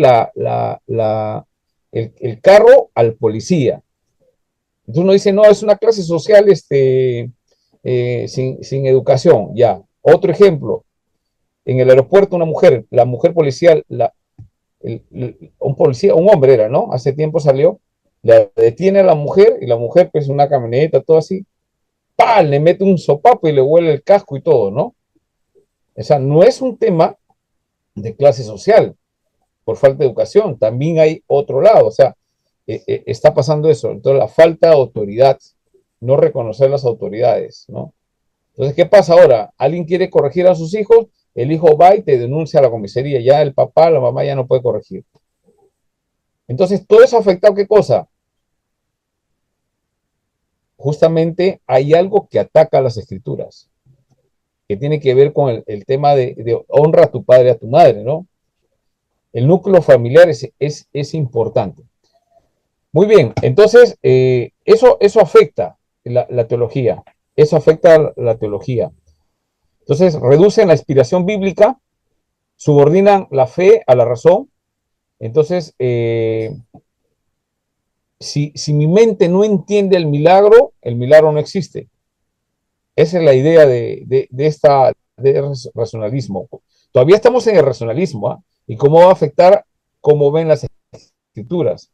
el carro al policía. Entonces uno dice, no, es una clase social sin educación. Ya. Otro ejemplo, en el aeropuerto la mujer policial, un policía, un hombre era, ¿no? Hace tiempo salió, le detiene a la mujer y la mujer, pues una camioneta, todo así, ¡pam! Le mete un sopapo y le huele el casco y todo, ¿no? O sea, no es un tema de clase social por falta de educación, también hay otro lado, o sea, está pasando eso. Entonces, la falta de autoridad, no reconocer las autoridades, ¿no? Entonces, ¿qué pasa ahora? Alguien quiere corregir a sus hijos, el hijo va y te denuncia a la comisaría, ya el papá, la mamá ya no puede corregir. Entonces, todo eso ha afectado, ¿qué cosa? Justamente hay algo que ataca a las escrituras, que tiene que ver con el tema de honra a tu padre y a tu madre, ¿no? El núcleo familiar es importante. Muy bien, entonces eso afecta la teología, eso afecta la teología. Entonces reducen la inspiración bíblica, subordinan la fe a la razón. Entonces, si mi mente no entiende el milagro no existe. Esa es la idea de racionalismo. Todavía estamos en el racionalismo, ¿eh? Y cómo va a afectar cómo ven las escrituras.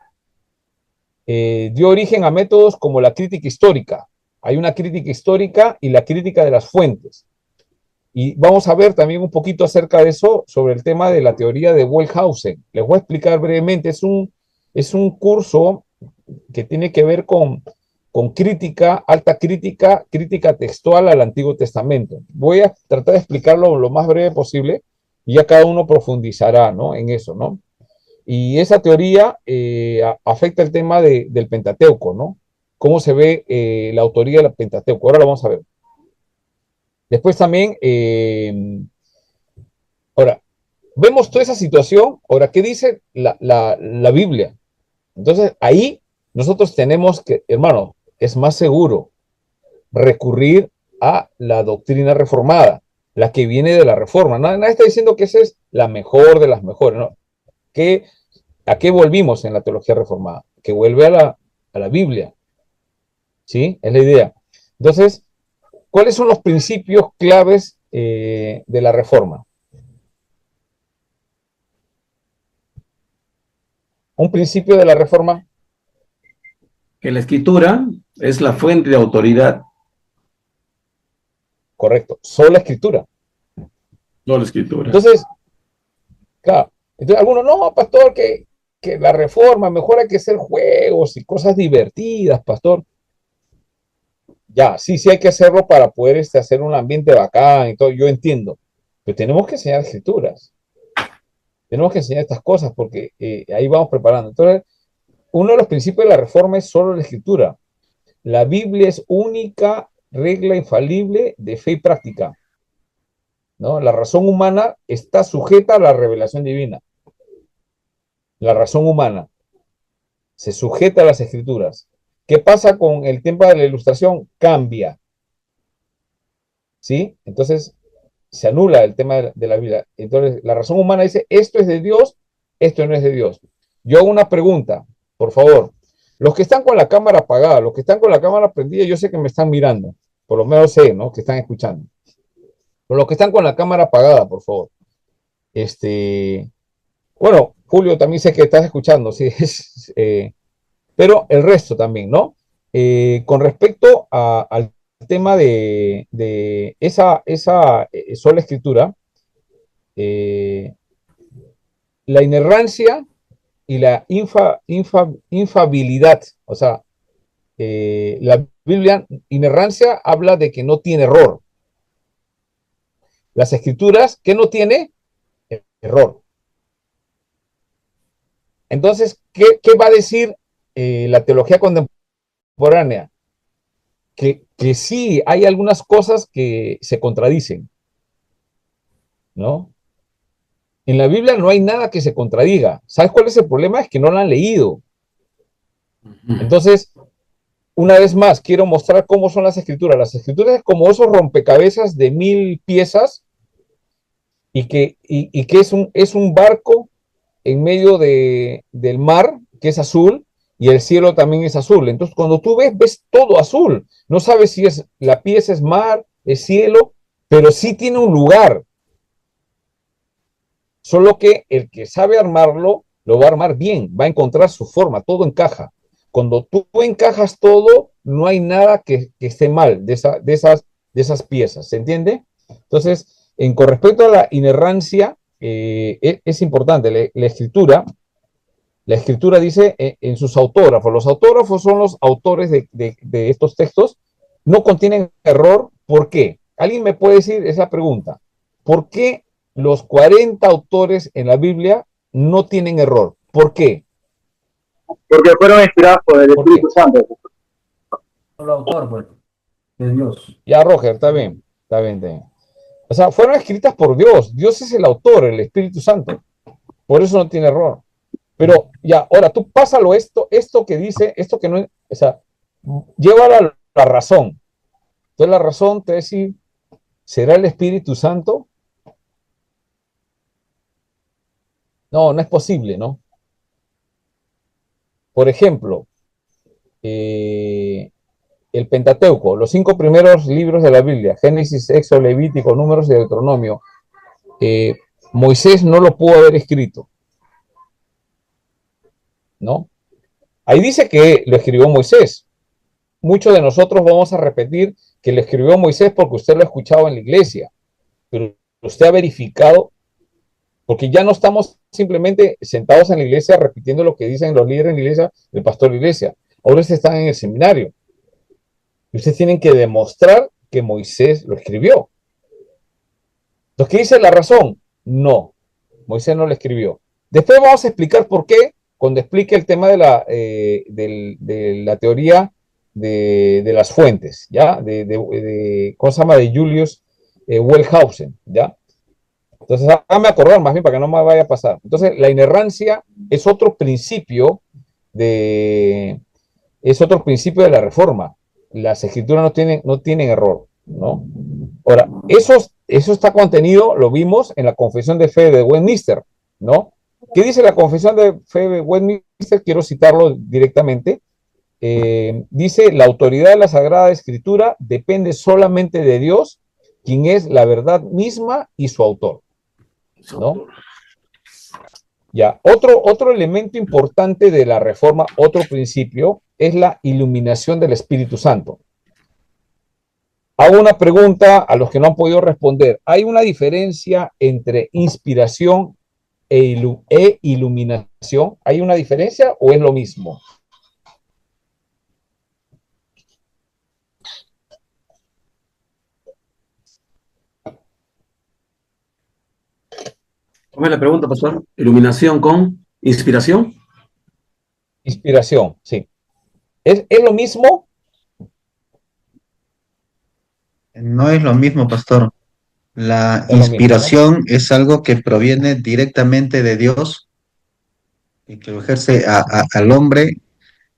Dio origen a métodos como la crítica histórica. Hay una crítica histórica y la crítica de las fuentes. Y vamos a ver también un poquito acerca de eso, sobre el tema de la teoría de Wellhausen. Les voy a explicar brevemente. Es un curso que tiene que ver con crítica, alta crítica, crítica textual al Antiguo Testamento. Voy a tratar de explicarlo lo más breve posible y ya cada uno profundizará, ¿no?, en eso, ¿no? Y esa teoría afecta el tema del Pentateuco, ¿no? Cómo se ve la autoría del Pentateuco. Ahora lo vamos a ver. Después también, ahora, vemos toda esa situación. Ahora, ¿qué dice la Biblia? Entonces, ahí nosotros tenemos que, hermano, es más seguro recurrir a la doctrina reformada, la que viene de la reforma. Nadie está diciendo que esa es la mejor de las mejores, ¿no? ¿A qué volvimos en la teología reformada? Que vuelve a la Biblia. ¿Sí? Es la idea. Entonces, ¿cuáles son los principios claves de la reforma? Un principio de la reforma.
Que la escritura es la fuente de autoridad.
Correcto. Sola escritura.
No la escritura.
Entonces, claro. Entonces, algunos, no, pastor, que la reforma, mejor hay que hacer juegos y cosas divertidas, pastor. Ya, sí hay que hacerlo para poder hacer un ambiente bacán y todo, yo entiendo. Pero tenemos que enseñar escrituras. Tenemos que enseñar estas cosas porque ahí vamos preparando. Entonces, uno de los principios de la reforma es solo la escritura. La Biblia es única regla infalible de fe y práctica, ¿no? La razón humana está sujeta a la revelación divina. La razón humana se sujeta a las escrituras. ¿Qué pasa con el tema de la ilustración? Cambia. ¿Sí? Entonces, se anula el tema de la Biblia. Entonces, la razón humana dice, esto es de Dios, esto no es de Dios. Yo hago una pregunta, por favor. Los que están con la cámara apagada, los que están con la cámara prendida, yo sé que me están mirando. Por lo menos sé, ¿no?, que están escuchando. Pero los que están con la cámara apagada, por favor. Bueno, Julio, también sé que estás escuchando, sí, pero el resto también, ¿no? Con respecto al tema de esa sola escritura, la inerrancia y la infabilidad, o sea, la Biblia, inerrancia habla de que no tiene error. Las escrituras, ¿qué no tiene? error. Entonces, ¿qué va a decir la teología contemporánea? Que sí hay algunas cosas que se contradicen, ¿no? En la Biblia no hay nada que se contradiga. ¿Sabes cuál es el problema? Es que no la han leído. Entonces, una vez más, quiero mostrar cómo son las escrituras. Las escrituras es como esos rompecabezas de 1000 piezas y que es un barco en medio del mar, que es azul, y el cielo también es azul. Entonces, cuando tú ves todo azul. No sabes si la pieza es mar, es cielo, pero sí tiene un lugar. Solo que el que sabe armarlo, lo va a armar bien, va a encontrar su forma, todo encaja. Cuando tú encajas todo, no hay nada que esté mal de esas piezas, ¿se entiende? Entonces, con respecto a la inerrancia, es importante, la escritura dice en sus autógrafos, los autógrafos son los autores de estos textos, no contienen error. ¿Por qué? ¿Alguien me puede decir esa pregunta? ¿Por qué los 40 autores en la Biblia no tienen error? ¿Por qué?
Porque fueron inspirados por el
¿Por qué?
Espíritu Santo. El autor, pues, es Dios.
Ya, Roger, está bien, está bien, está bien. O sea, fueron escritas por Dios. Dios es el autor, el Espíritu Santo. Por eso no tiene error. Pero ya, ahora tú pásalo esto que dice, esto que no, o sea, llévalo a la razón. Entonces la razón te va a decir, ¿será el Espíritu Santo? No, no es posible, ¿no? Por ejemplo, el Pentateuco, los 5 primeros libros de la Biblia, Génesis, Éxodo, Levítico, Números y Deuteronomio, Moisés no lo pudo haber escrito, ¿no? Ahí dice que lo escribió Moisés. Muchos de nosotros vamos a repetir que lo escribió Moisés porque usted lo ha escuchado en la iglesia, pero usted ha verificado, porque ya no estamos simplemente sentados en la iglesia repitiendo lo que dicen los líderes en la iglesia, el pastor de la iglesia. Ahora ustedes están en el seminario. Y ustedes tienen que demostrar que Moisés lo escribió. Entonces, ¿qué dice la razón? No, Moisés no lo escribió. Después vamos a explicar por qué, cuando explique el tema de la teoría de las fuentes, ¿ya? ¿Cómo se llama? De Julius Wellhausen, ¿ya? Entonces, hágame acordar más bien para que no me vaya a pasar. Entonces, la inerrancia es otro principio es otro principio de la reforma. Las escrituras no tienen error, ¿no? Ahora, eso está contenido, lo vimos en la confesión de fe de Westminster, ¿no? ¿Qué dice la confesión de fe de Westminster? Quiero citarlo directamente. Dice, la autoridad de la Sagrada Escritura depende solamente de Dios, quien es la verdad misma y su autor, ¿no? Ya, otro elemento importante de la reforma, otro principio, es la iluminación del Espíritu Santo. Hago una pregunta a los que no han podido responder. ¿Hay una diferencia entre inspiración e iluminación? ¿Hay una diferencia o es lo mismo?
¿Cómo es la pregunta, pastor? ¿Iluminación con inspiración?
Inspiración, sí. ¿Es lo mismo?
No es lo mismo, pastor. La
Es lo mismo, ¿no?
inspiración es algo que proviene directamente de Dios y que lo ejerce al hombre.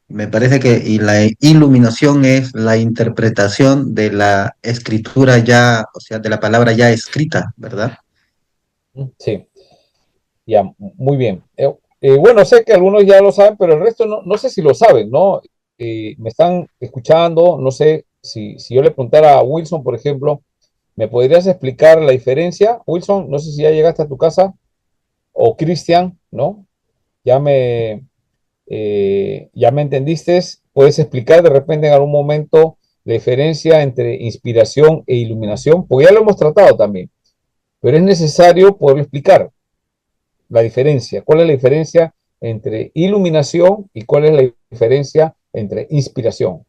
Me parece que y la iluminación es la interpretación de la escritura ya, o sea, de la palabra ya escrita, ¿verdad?
Sí, ya, muy bien. Bueno, sé que algunos ya lo saben, pero el resto no sé si lo saben, ¿no? Me están escuchando, no sé si yo le preguntara a Wilson, por ejemplo, ¿me podrías explicar la diferencia? Wilson, no sé si ya llegaste a tu casa, o Cristian, ¿no? Ya ya me entendiste, puedes explicar de repente en algún momento la diferencia entre inspiración e iluminación, porque ya lo hemos tratado también, pero es necesario poderlo explicar la diferencia. ¿Cuál es la diferencia entre iluminación y cuál es la diferencia entre inspiración?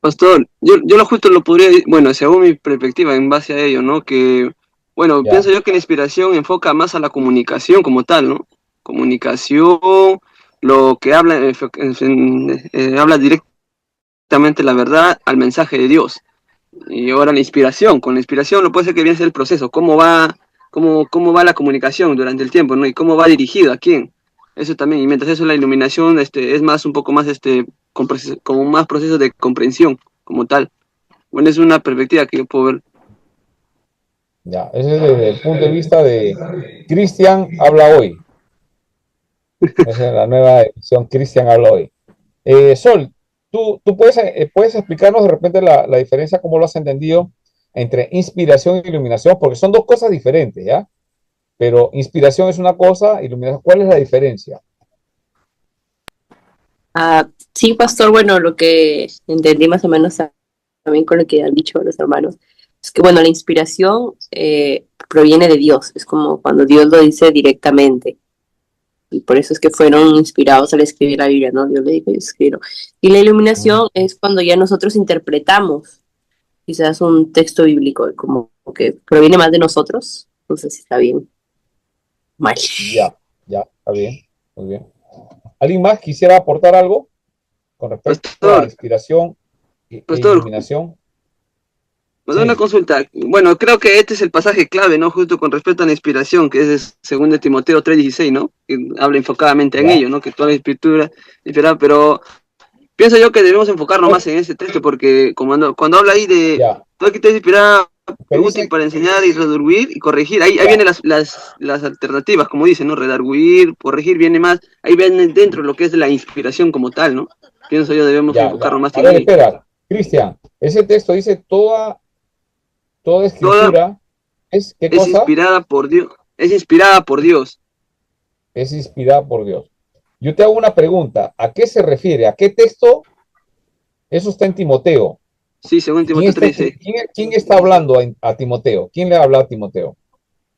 Pastor, yo lo justo lo podría, bueno, según mi perspectiva, en base a ello, ¿no? Que Bueno,
Ya.
pienso yo que la inspiración enfoca más a la comunicación como tal, ¿no? Comunicación, lo que habla, habla directamente la verdad al mensaje de Dios. Y ahora la inspiración, con la inspiración lo puede ser que viene a ser el proceso, cómo va la comunicación durante el tiempo, ¿no? Y cómo va dirigido, a quién. Eso también, y mientras eso la iluminación es más, un poco más, como más proceso de comprensión como tal. Bueno, es una perspectiva que yo puedo ver.
Ya, ese es desde el punto de vista de Cristian habla hoy. Esa es la nueva edición, Cristian habla hoy. Sol, tú puedes explicarnos de repente la diferencia, cómo lo has entendido entre inspiración e iluminación, porque son dos cosas diferentes, ¿ya? Pero inspiración es una cosa, iluminación, ¿cuál es la diferencia?
Sí, pastor, bueno, lo que entendí más o menos también con lo que han dicho los hermanos, es que, bueno, la inspiración proviene de Dios, es como cuando Dios lo dice directamente, y por eso es que fueron inspirados al escribir la Biblia, ¿no? Dios le dijo, yo escribo. Y la iluminación es cuando ya nosotros interpretamos quizás un texto bíblico, como que proviene más de nosotros, no sé si está bien, mal.
Ya, ya, está bien, muy bien. ¿Alguien más quisiera aportar algo con respecto a
Pastor,
inspiración e
pastor,
iluminación?
una
Sí,
consulta. Bueno, creo que este es el pasaje clave, ¿no? Justo con respecto a la inspiración, que es 2 Timoteo 3:16, ¿no? Que habla enfocadamente en
ya.
ello, ¿no? Que toda la escritura inspirada, pero pienso yo que debemos enfocarnos más en ese texto, porque cuando habla ahí de
Ya,
toda escritura inspirada,
que
útil
dice,
para enseñar y redarguir y corregir, ahí
ya,
vienen las alternativas, como dicen, ¿no? Redarguir, corregir, viene más, ahí viene dentro lo que es la inspiración como tal, ¿no? Pienso yo debemos
ya, ya.
enfocarnos más
A
en
ver,
ello.
espera, Cristian, ese texto dice toda
Toda
escritura es, ¿qué
es
cosa?
inspirada por Dios, es inspirada por Dios.
Es inspirada por Dios. Yo te hago una pregunta, ¿a qué se refiere? ¿A qué texto? Eso está en Timoteo.
Sí, según
¿Y quién
Timoteo
está,
3:6.
quién está hablando a Timoteo? ¿Quién le habla a Timoteo?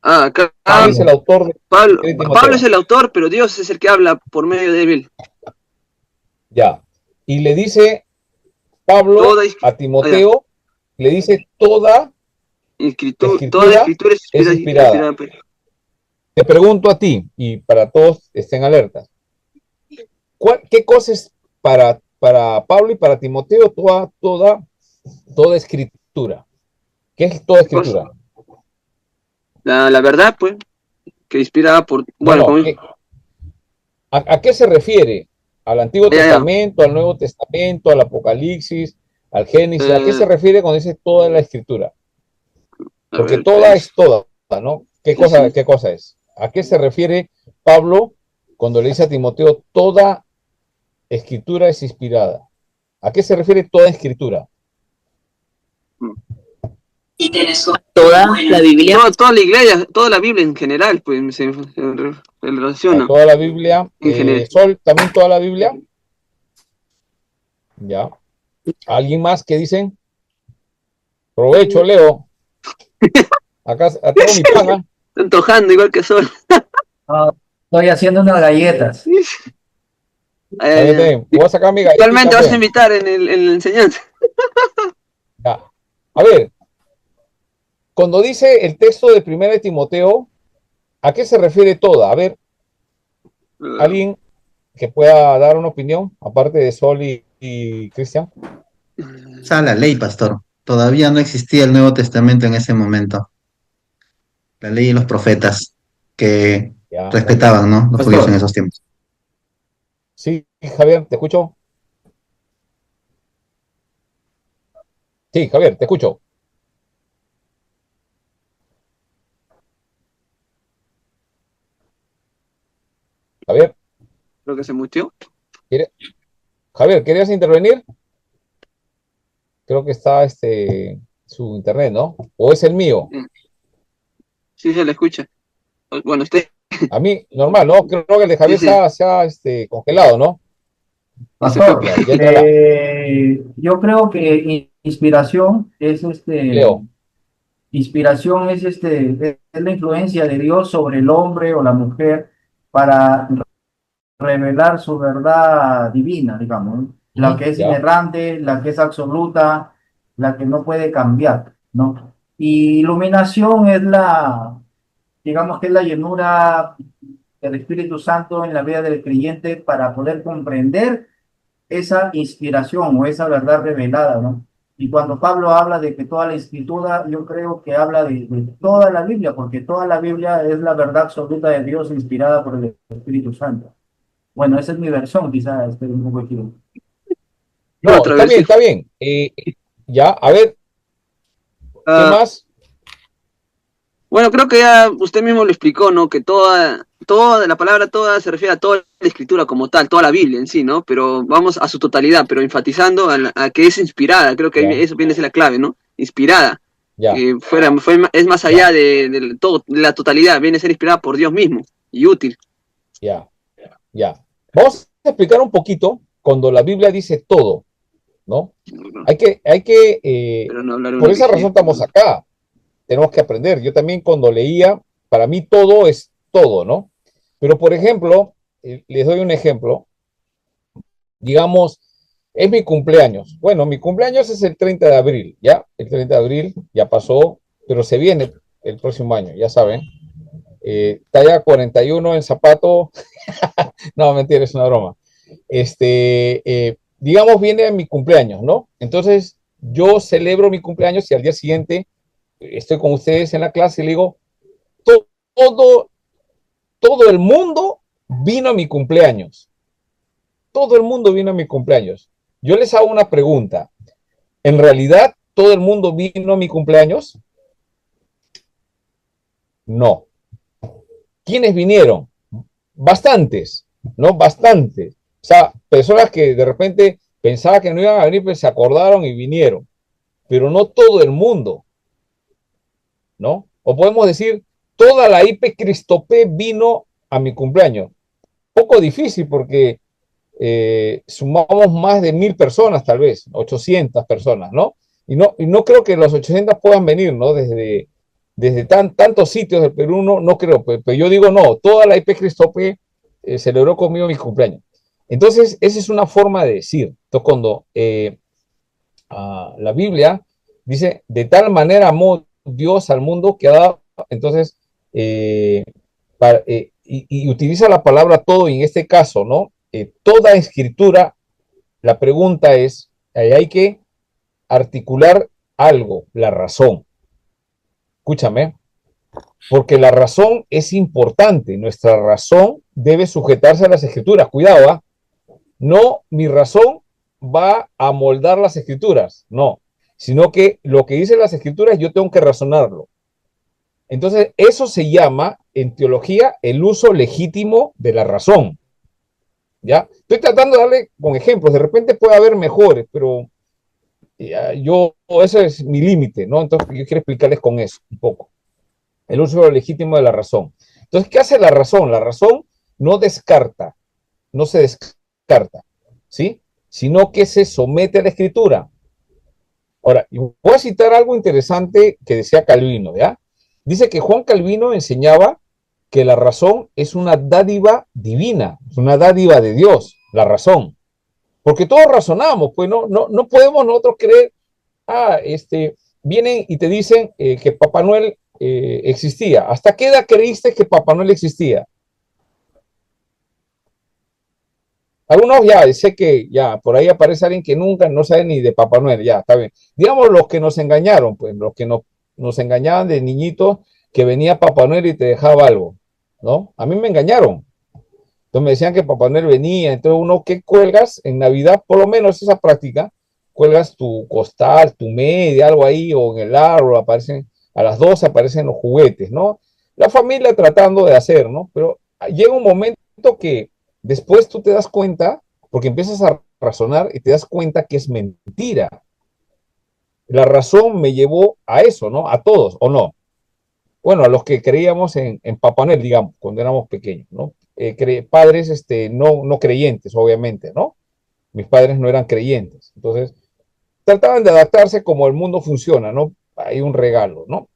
Acá
¿Quién es el autor de
Pablo es
Timoteo?
el autor, pero Dios es el que habla por medio de él.
Ya. Y le dice Pablo
Toda,
a
ah, ya,
Timoteo, le dice toda
toda
escritura
escritura es
es inspirada.
inspirada.
Te pregunto a ti, y para todos estén alertas, ¿qué cosa es para Pablo y para Timoteo toda escritura? ¿Qué es toda
Pues,
escritura?
la verdad, pues, que inspirada por,
No,
bueno,
no,
como,
¿a qué se refiere? ¿Al Antiguo
ya, ya,
Testamento, al Nuevo Testamento, al Apocalipsis, al Génesis? ¿A qué se
eh,
refiere cuando dice toda la escritura?
a
Porque
ver,
toda
pues,
es toda, ¿no?
sí, sí.
Qué cosa es? ¿A qué se refiere Pablo cuando le dice a Timoteo toda escritura es inspirada? ¿A qué se refiere toda escritura?
Toda la Biblia
Toda la iglesia, toda la Biblia en general, pues, se
A
relaciona,
toda la Biblia,
en general.
Sol, también toda la Biblia, ya. ¿Alguien más que dicen? Provecho, Leo. Acá tengo mi pana.
Está antojando igual que Sol.
Ah, estoy haciendo unas galletas.
También, también. Voy a sacar mi galletita,
Igualmente vas a
pues.
invitar en la enseñanza.
Ya. A ver, cuando dice el texto de 1 de Timoteo, ¿a qué se refiere toda? A ver, alguien que pueda dar una opinión, aparte de Sol y Cristian.
Esa es la ley, pastor. Todavía no existía el Nuevo Testamento en ese momento. La ley y los profetas que
Ya, muy bien.
respetaban, ¿no? Los judíos en
Pastor,
esos tiempos.
Sí, Javier, ¿te escucho? Sí, Javier, te escucho. Javier,
Creo que se mutió.
¿quiere- Javier, ¿querías intervenir? Creo que está su internet, ¿no? ¿O es el mío?
Sí, se le escucha. Bueno, usted,
A mí, normal, ¿no? Creo que el de
sí,
Javier
sí,
se ha congelado, ¿no?
y se fue.
pastor,
Ya entrará.
yo creo que inspiración es
Leo,
es la influencia de Dios sobre el hombre o la mujer para revelar su verdad divina, digamos, ¿no? La
ujú,
que es
ya,
inerrante, la que es absoluta, la que no puede cambiar, ¿no? Y iluminación es digamos que es la llenura del Espíritu Santo en la vida del creyente para poder comprender esa inspiración o esa verdad revelada, ¿no? Y cuando Pablo habla de que toda la escritura, yo creo que habla de toda la Biblia, porque toda la Biblia es la verdad absoluta de Dios inspirada por el Espíritu Santo. Bueno, esa es mi versión, quizás esté un poco equivocado.
No,
Otra vez,
está bien. Ya, a ver, ¿qué más?
Bueno, creo que ya usted mismo lo explicó, ¿no? Que toda la palabra toda se refiere a toda la escritura como tal, toda la Biblia en sí, ¿no? Pero vamos a su totalidad, pero enfatizando a que es inspirada, creo que
Ya,
eso viene a ser la clave, ¿no? Inspirada,
ya,
que es más
ya,
allá de todo, de la totalidad, viene a ser inspirada por Dios mismo y útil.
ya, ya. Vamos a explicar un poquito cuando la Biblia dice todo, ¿no?
Pero no hablar de
Por
una
esa razón
vigía.
estamos acá. Tenemos que aprender. Yo también cuando leía, para mí todo es todo, ¿no? Pero, por ejemplo, les doy un ejemplo. Digamos, es mi cumpleaños. Bueno, mi cumpleaños es el 30 de abril, ¿ya? El 30 de abril ya pasó, pero se viene el próximo año, ya saben. Talla 41 en zapato. No, mentira, es una broma. Digamos, viene mi cumpleaños, ¿no? Entonces, yo celebro mi cumpleaños y al día siguiente estoy con ustedes en la clase y le digo, todo, todo el mundo vino a mi cumpleaños. Todo el mundo vino a mi cumpleaños. Yo les hago una pregunta. ¿En realidad todo el mundo vino a mi cumpleaños? No. ¿Quiénes vinieron? Bastantes, ¿no? Bastantes. O sea, personas que de repente pensaban que no iban a venir, pues se acordaron y vinieron. Pero no todo el mundo, ¿no? O podemos decir, toda la IP Cristopé vino a mi cumpleaños. Poco difícil porque sumamos más de 1000 personas, tal vez, 800 personas, ¿no? Y no creo que los 800 puedan venir, ¿no? Desde tantos sitios del Perú, no creo, pero yo digo no, toda la IP Cristope celebró conmigo mi cumpleaños. Entonces, esa es una forma de decir. Entonces, cuando la Biblia dice, de tal manera amó Dios al mundo que ha dado, entonces, y utiliza la palabra todo, y en este caso, ¿no? Toda escritura, la pregunta es, ahí hay que articular algo, la razón. Escúchame, porque la razón es importante, nuestra razón debe sujetarse a las escrituras. Cuidado, ¿ah? No, mi razón va a moldar las escrituras, no, sino que lo que dicen las escrituras yo tengo que razonarlo. Entonces, eso se llama en teología el uso legítimo de la razón. ¿Ya? Estoy tratando de darle con ejemplos, de repente puede haber mejores, pero ese es mi límite, ¿no? Entonces, yo quiero explicarles con eso un poco. El uso legítimo de la razón. Entonces, ¿qué hace la razón? La razón no descarta, no se descarta, ¿sí? Sino que se somete a la escritura. Ahora, voy a citar algo interesante que decía Calvino, ¿ya? Dice que Juan Calvino enseñaba que la razón es una dádiva divina, es una dádiva de Dios, la razón. Porque todos razonamos, pues no podemos nosotros creer, vienen y te dicen que Papá Noel existía. ¿Hasta qué edad creíste que Papá Noel existía? Algunos ya, sé que ya, por ahí aparece alguien que nunca no sabe ni de Papá Noel, ya, está bien. Digamos los que nos engañaron, pues, los que nos engañaban de niñitos, que venía Papá Noel y te dejaba algo, ¿no? A mí me engañaron. Entonces me decían que Papá Noel venía, entonces uno, ¿qué cuelgas en Navidad? Por lo menos esa práctica, cuelgas tu costal, tu media, algo ahí, o en el árbol, aparecen, a las 12 aparecen los juguetes, ¿no? La familia tratando de hacer, ¿no? Pero llega un momento que después tú te das cuenta, porque empiezas a razonar y te das cuenta que es mentira. La razón me llevó a eso, ¿no? A todos, ¿o no? Bueno, a los que creíamos en Papá Noel, digamos, cuando éramos pequeños, ¿no? Padres no creyentes, obviamente, ¿no? Mis padres no eran creyentes. Entonces, trataban de adaptarse como el mundo funciona, ¿no? Hay un regalo, ¿no?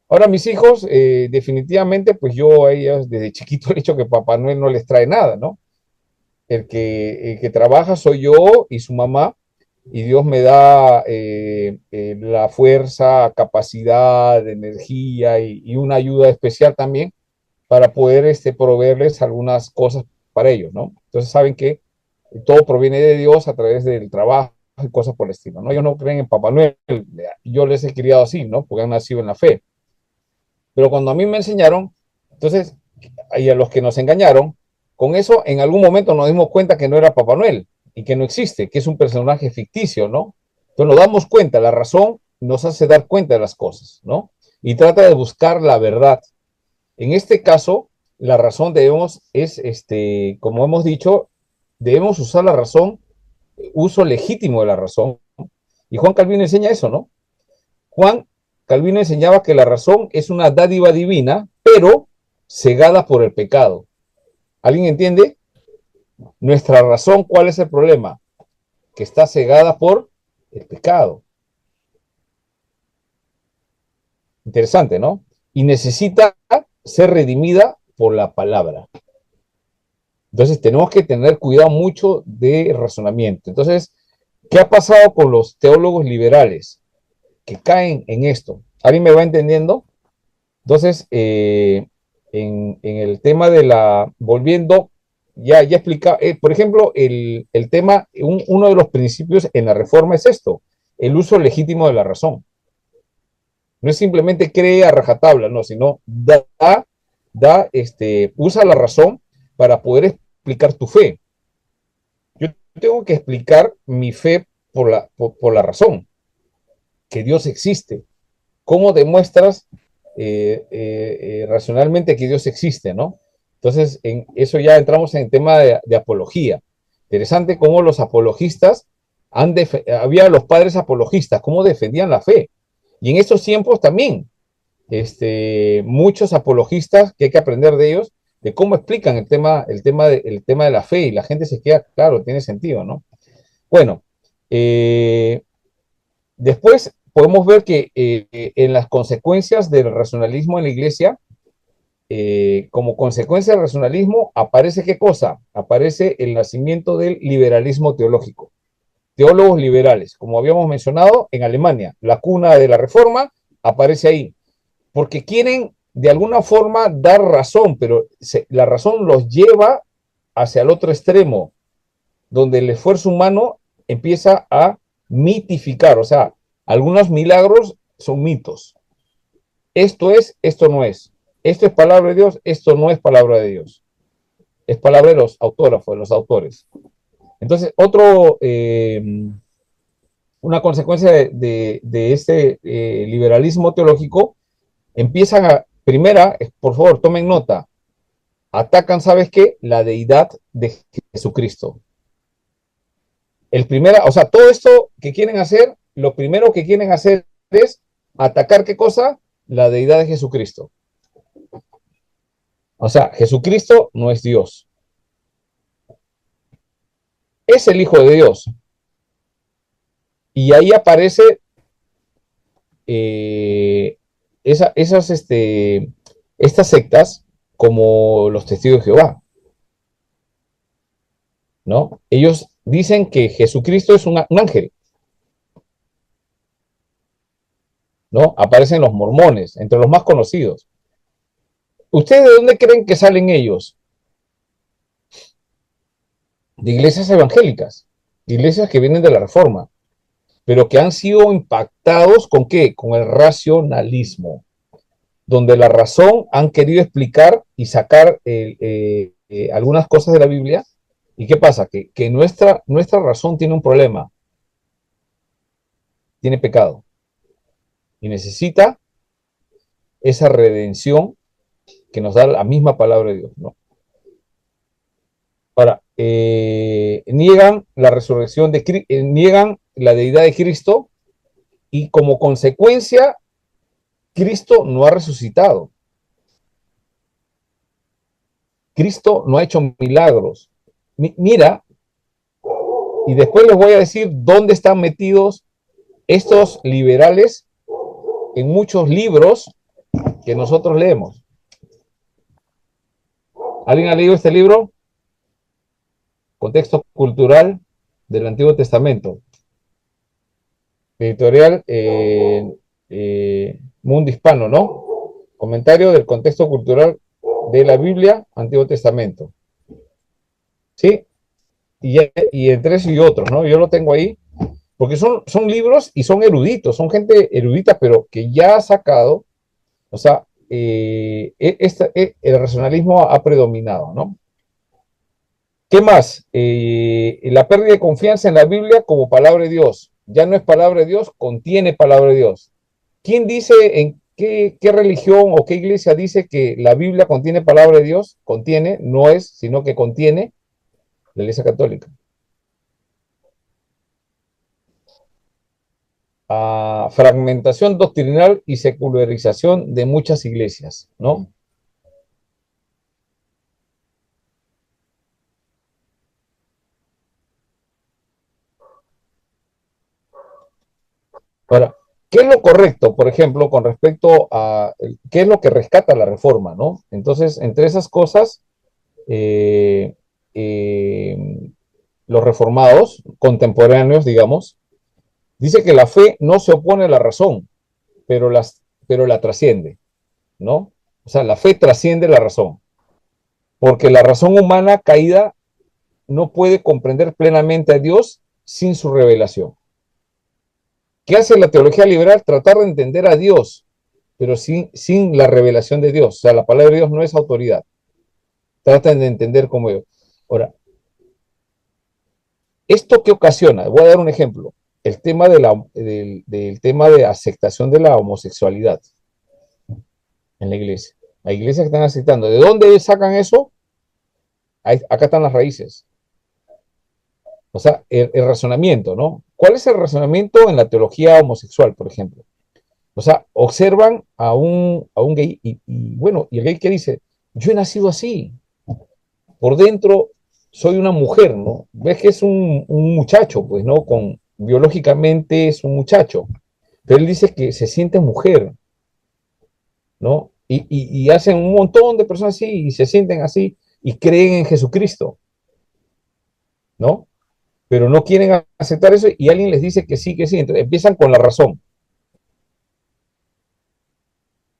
Ahora mis hijos, definitivamente, pues yo a ellos desde chiquito he dicho que Papá Noel no les trae nada, ¿no? El que trabaja soy yo y su mamá, y Dios me da la fuerza, capacidad, energía y una ayuda especial también para poder proveerles algunas cosas para ellos, ¿no? Entonces saben que todo proviene de Dios a través del trabajo y cosas por el estilo, ¿no? Ellos no creen en Papá Noel, yo les he criado así, ¿no? Porque han nacido en la fe. Pero cuando a mí me enseñaron, entonces, y a los que nos engañaron, con eso en algún momento nos dimos cuenta que no era Papá Noel y que no existe, que es un personaje ficticio, ¿no? Entonces nos damos cuenta, la razón nos hace dar cuenta de las cosas, ¿no? Y trata de buscar la verdad. En este caso, la razón como hemos dicho, debemos usar la razón, uso legítimo de la razón. Y Juan Calvino enseña eso, ¿no? Juan Calvino enseñaba que la razón es una dádiva divina, pero cegada por el pecado. ¿Alguien entiende? Nuestra razón, ¿cuál es el problema? Que está cegada por el pecado. Interesante, ¿no? Y necesita ser redimida por la palabra. Entonces tenemos que tener cuidado mucho de razonamiento. Entonces, ¿qué ha pasado con los teólogos liberales que caen en esto? ¿Alguien me va entendiendo? Entonces, en el tema de volviendo, ya explica, por ejemplo, el tema, uno de los principios en la reforma es esto, el uso legítimo de la razón. No es simplemente cree a rajatabla, no, sino usa la razón para poder explicar tu fe. Yo tengo que explicar mi fe por la razón, que Dios existe. ¿Cómo demuestras racionalmente que Dios existe, no? Entonces, en eso ya entramos en el tema de apología. Interesante cómo los apologistas había los padres apologistas, cómo defendían la fe. Y en estos tiempos también, muchos apologistas que hay que aprender de ellos, de cómo explican el tema de la fe, y la gente se queda, claro, tiene sentido, ¿no? Bueno, después podemos ver que en las consecuencias del racionalismo en la iglesia, como consecuencia del racionalismo, aparece ¿qué cosa? Aparece el nacimiento del liberalismo teológico. Teólogos liberales, como habíamos mencionado, en Alemania, la cuna de la reforma aparece ahí, porque quieren de alguna forma dar razón, pero la razón los lleva hacia el otro extremo, donde el esfuerzo humano empieza a mitificar, o sea, algunos milagros son mitos. Esto es, esto no es. Esto es palabra de Dios, esto no es palabra de Dios. Es palabra de los autógrafos, de los autores. Entonces, una consecuencia de este liberalismo teológico, primera, por favor, tomen nota, atacan, ¿sabes qué? La deidad de Jesucristo. O sea, todo esto que quieren hacer, lo primero que quieren hacer es atacar, ¿qué cosa? La deidad de Jesucristo. O sea, Jesucristo no es Dios. Es el Hijo de Dios. Y ahí aparece estas sectas como los Testigos de Jehová, ¿no? Ellos dicen que Jesucristo es un ángel, ¿no? Aparecen los mormones, entre los más conocidos. ¿Ustedes de dónde creen que salen ellos? De iglesias evangélicas, de iglesias que vienen de la Reforma, pero que han sido impactados ¿con qué? Con el racionalismo, donde la razón han querido explicar y sacar algunas cosas de la Biblia. ¿Y qué pasa? Que nuestra razón tiene un problema, tiene pecado, y necesita esa redención que nos da la misma palabra de Dios, ¿no? Ahora, niegan la resurrección niegan la deidad de Cristo, y como consecuencia, Cristo no ha resucitado. Cristo no ha hecho milagros. Mira, y después les voy a decir dónde están metidos estos liberales en muchos libros que nosotros leemos. ¿Alguien ha leído este libro? Contexto cultural del Antiguo Testamento. editorial Mundo Hispano, ¿no? Comentario del contexto cultural de la Biblia, Antiguo Testamento. ¿Sí? Y entre eso y otros, ¿no? Yo lo tengo ahí, porque son libros y son eruditos, son gente erudita, pero que ya ha sacado, o sea, el racionalismo ha predominado, ¿no? ¿Qué más? La pérdida de confianza en la Biblia como palabra de Dios. Ya no es palabra de Dios, contiene palabra de Dios. ¿Quién dice en qué religión o qué iglesia dice que la Biblia contiene palabra de Dios? Contiene, no es, sino que contiene la Iglesia Católica. Fragmentación doctrinal y secularización de muchas iglesias, ¿no? Ahora, ¿qué es lo correcto, por ejemplo, con respecto a qué es lo que rescata la reforma, ¿no? Entonces, entre esas cosas, eh, eh, los reformados contemporáneos, digamos, dice que la fe no se opone a la razón, pero la trasciende, ¿no? O sea, la fe trasciende la razón, porque la razón humana caída no puede comprender plenamente a Dios sin su revelación. ¿Qué hace la teología liberal? Tratar de entender a Dios, pero sin la revelación de Dios. O sea, la palabra de Dios no es autoridad. Tratan de entender como Dios. Ahora, ¿esto qué ocasiona? Voy a dar un ejemplo. El tema del tema de aceptación de la homosexualidad en la iglesia. Hay iglesias que están aceptando. ¿De dónde sacan eso? Acá están las raíces. O sea, el razonamiento, ¿no? ¿Cuál es el razonamiento en la teología homosexual, por ejemplo? O sea, observan a un gay bueno, ¿y el gay qué dice? Yo he nacido así. Por dentro soy una mujer, ¿no? Ves que es un muchacho, pues, ¿no? Biológicamente es un muchacho. Pero él dice que se siente mujer, ¿no? Y hacen un montón de personas así y se sienten así y creen en Jesucristo, ¿no? Pero no quieren aceptar eso y alguien les dice que sí, que sí. Entonces empiezan con la razón.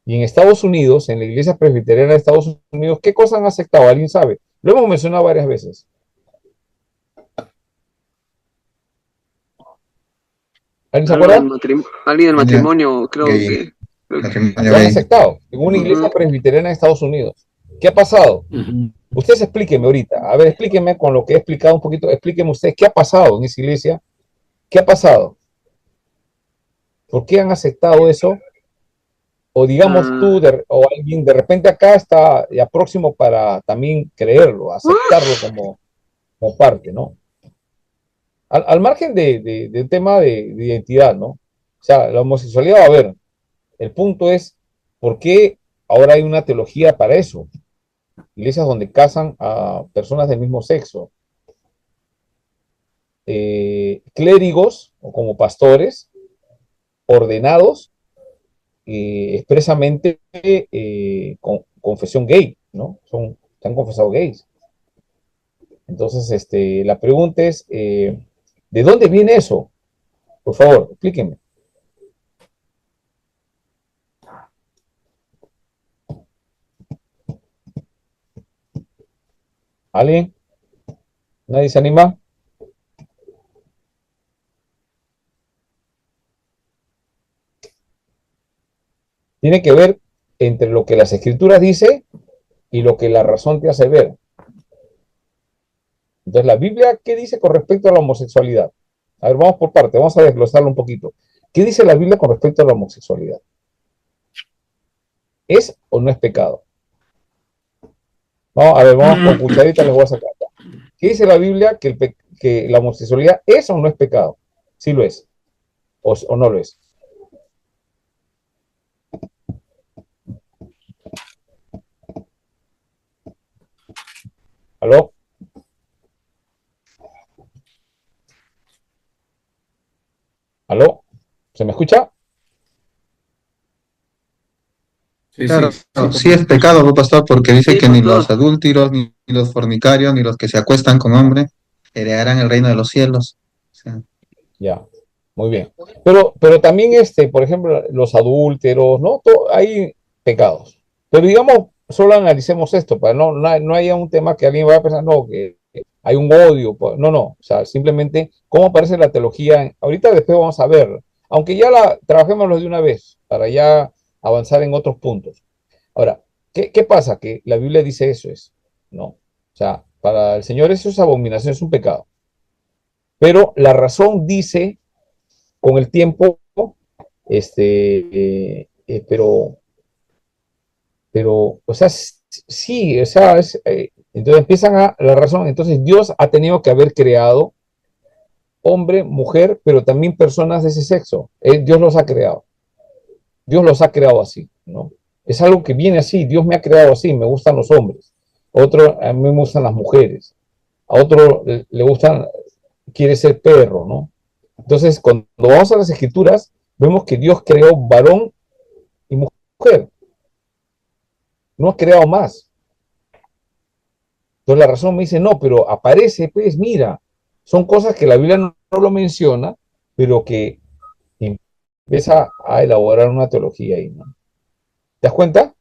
Y en Estados Unidos, en la iglesia presbiteriana de Estados Unidos, ¿qué cosas han aceptado? ¿Alguien sabe? Lo hemos mencionado varias veces. ¿Alguien se acuerda?
Alguien del matrimonio, creo que
lo han aceptado en una iglesia presbiteriana de Estados Unidos. ¿Qué ha pasado? Ustedes explíquenme ahorita. A ver, explíquenme con lo que he explicado un poquito. Explíquenme ustedes qué ha pasado en esa iglesia. ¿Qué ha pasado? ¿Por qué han aceptado eso? O digamos tú, o alguien de repente acá está ya próximo para también creerlo, aceptarlo como parte, ¿no? Al margen del tema de identidad, ¿no? O sea, la homosexualidad va a haber. El punto es, ¿por qué ahora hay una teología para eso? Iglesias donde casan a personas del mismo sexo. Clérigos, o como pastores, ordenados expresamente con confesión gay, ¿no? Se han confesado gays. Entonces, la pregunta es, ¿de dónde viene eso? Por favor, explíquenme. ¿Alguien? ¿Nadie se anima? Tiene que ver entre lo que las escrituras dice y lo que la razón te hace ver. Entonces, la Biblia, ¿qué dice con respecto a la homosexualidad? A ver, vamos por parte, vamos a desglosarlo un poquito. ¿Qué dice la Biblia con respecto a la homosexualidad? ¿Es o no es pecado? Vamos, a ver, vamos con cucharita, les voy a sacar. ¿Qué dice la Biblia que la homosexualidad es o no es pecado? Sí lo es, o no lo es. ¿Aló? ¿Aló? ¿Se me escucha?
Claro, sí es pecado, pastor, porque dice que ni los adúlteros, ni los fornicarios, ni los que se acuestan con hombres heredarán el reino de los cielos. O sea,
Ya. Muy bien. Pero también, por ejemplo, los adúlteros, ¿no? Hay pecados. Pero digamos, solo analicemos esto, para no haya un tema que alguien vaya a pensar, no, que hay un odio. No, no. O sea, simplemente, ¿cómo aparece la teología? Ahorita después vamos a ver, aunque ya trabajémoslo de una vez, para ya avanzar en otros puntos. Ahora, ¿qué pasa? Que la Biblia dice eso ¿no? O sea, para el Señor eso es abominación, es un pecado. Pero la razón dice con el tiempo, o sea, sí, o sea, entonces empiezan la razón, entonces Dios ha tenido que haber creado hombre, mujer, pero también personas de ese sexo. Dios los ha creado así, ¿no? Es algo que viene así, Dios me ha creado así, me gustan los hombres, a mí me gustan las mujeres, a otro le gustan, quiere ser perro, ¿no? Entonces, cuando vamos a las escrituras, vemos que Dios creó varón y mujer. No ha creado más. Entonces la razón me dice, no, pero aparece, pues mira, son cosas que la Biblia no lo menciona, pero que empieza a elaborar una teología ahí, ¿no? ¿Te das cuenta?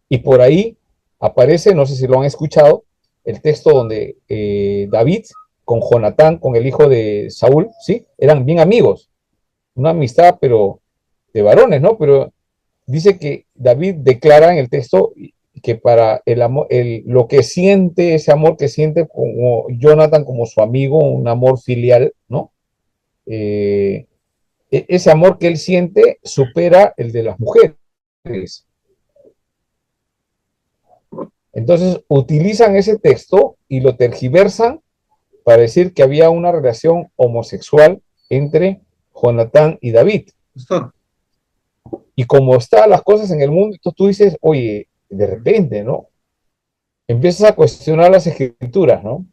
Y por ahí aparece, no sé si lo han escuchado, el texto donde David con Jonatán, con el hijo de Saúl, ¿sí? Eran bien amigos, una amistad, pero de varones, ¿no? Pero dice que David declara en el texto que para el amor, lo que siente, ese amor que siente como Jonathan, como su amigo, un amor filial, ¿no? Ese amor que él siente supera el de las mujeres. Entonces utilizan ese texto y lo tergiversan para decir que había una relación homosexual entre Jonatán y David. Y como están las cosas en el mundo, entonces tú dices, oye, de repente, ¿no? Empiezas a cuestionar las escrituras, ¿no?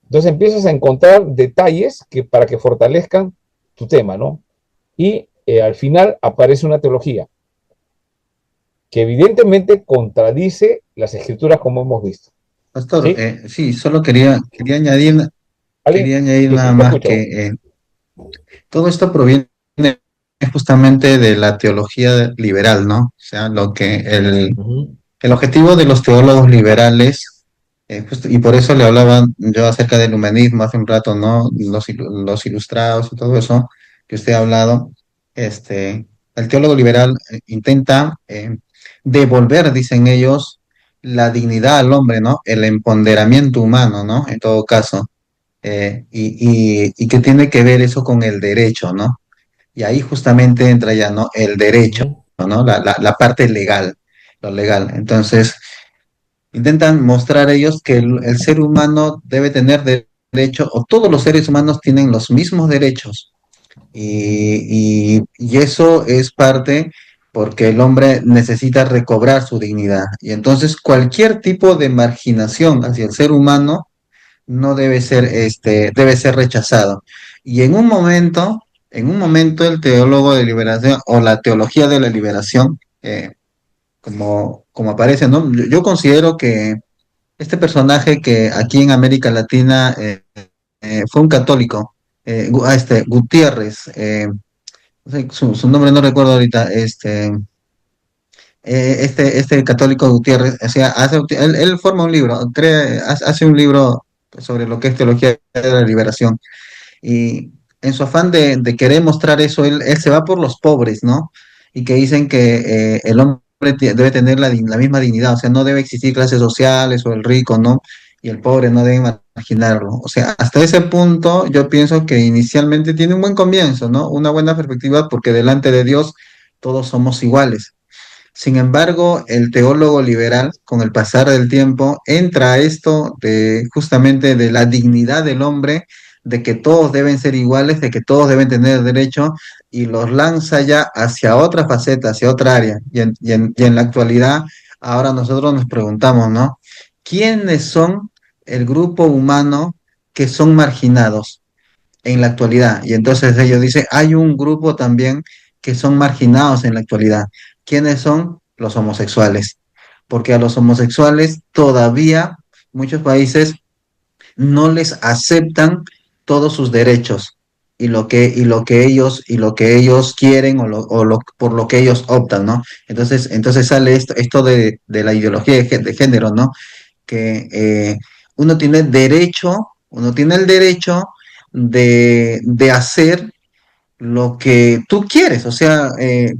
Entonces empiezas a encontrar detalles para que fortalezcan tu tema, ¿no? Y al final aparece una teología que evidentemente contradice las escrituras como hemos visto.
Pastor,
¿Sí?
sí, solo quería añadir
Sí,
nada
te
más
escucho.
que todo esto proviene justamente de la teología liberal, ¿no? O sea, lo que el objetivo de los teólogos liberales, y por eso le hablaba yo acerca del humanismo hace un rato, ¿no? Los ilustrados y todo eso que usted ha hablado, el teólogo liberal intenta devolver, dicen ellos, la dignidad al hombre, ¿no? El empoderamiento humano, ¿no? En todo caso, y que tiene que ver eso con el derecho, ¿no? Y ahí justamente entra ya, ¿no? El derecho, ¿no? La parte legal, lo legal. Entonces, intentan mostrar ellos que el ser humano debe tener derecho, o todos los seres humanos tienen los mismos derechos. Y eso es parte porque el hombre necesita recobrar su dignidad. Y entonces cualquier tipo de marginación hacia el ser humano no debe ser, debe ser rechazado. Y en un momento el teólogo de liberación o la teología de la liberación, como aparece, ¿no? Yo considero que este personaje que aquí en América Latina fue un católico, Gutiérrez, no sé, su nombre no recuerdo ahorita, este católico Gutiérrez, o sea, él forma un libro, hace un libro sobre lo que es teología de la liberación. Y en su afán de querer mostrar eso, él se va por los pobres, ¿no? Y que dicen que el hombre debe tener la misma dignidad, o sea, no debe existir clases sociales o el rico, ¿no? Y el pobre no debe marginarlo. O sea, hasta ese punto yo pienso que inicialmente tiene un buen comienzo, ¿no? Una buena perspectiva porque delante de Dios todos somos iguales. Sin embargo, el teólogo liberal, con el pasar del tiempo, entra a esto de justamente de la dignidad del hombre, de que todos deben ser iguales, de que todos deben tener derecho, y los lanza ya hacia otra faceta, hacia otra área. Y en la actualidad, ahora nosotros nos preguntamos, ¿no? ¿Quiénes son el grupo humano que son marginados en la actualidad? Y entonces ellos dicen, hay un grupo también que son marginados en la actualidad. ¿Quiénes son? Los homosexuales. Porque a los homosexuales todavía muchos países no les aceptan todos sus derechos. y lo que ellos quieren por lo que ellos optan, ¿no? Entonces sale esto de la ideología de género, ¿no? Que uno tiene el derecho de hacer lo que tú quieres. O sea,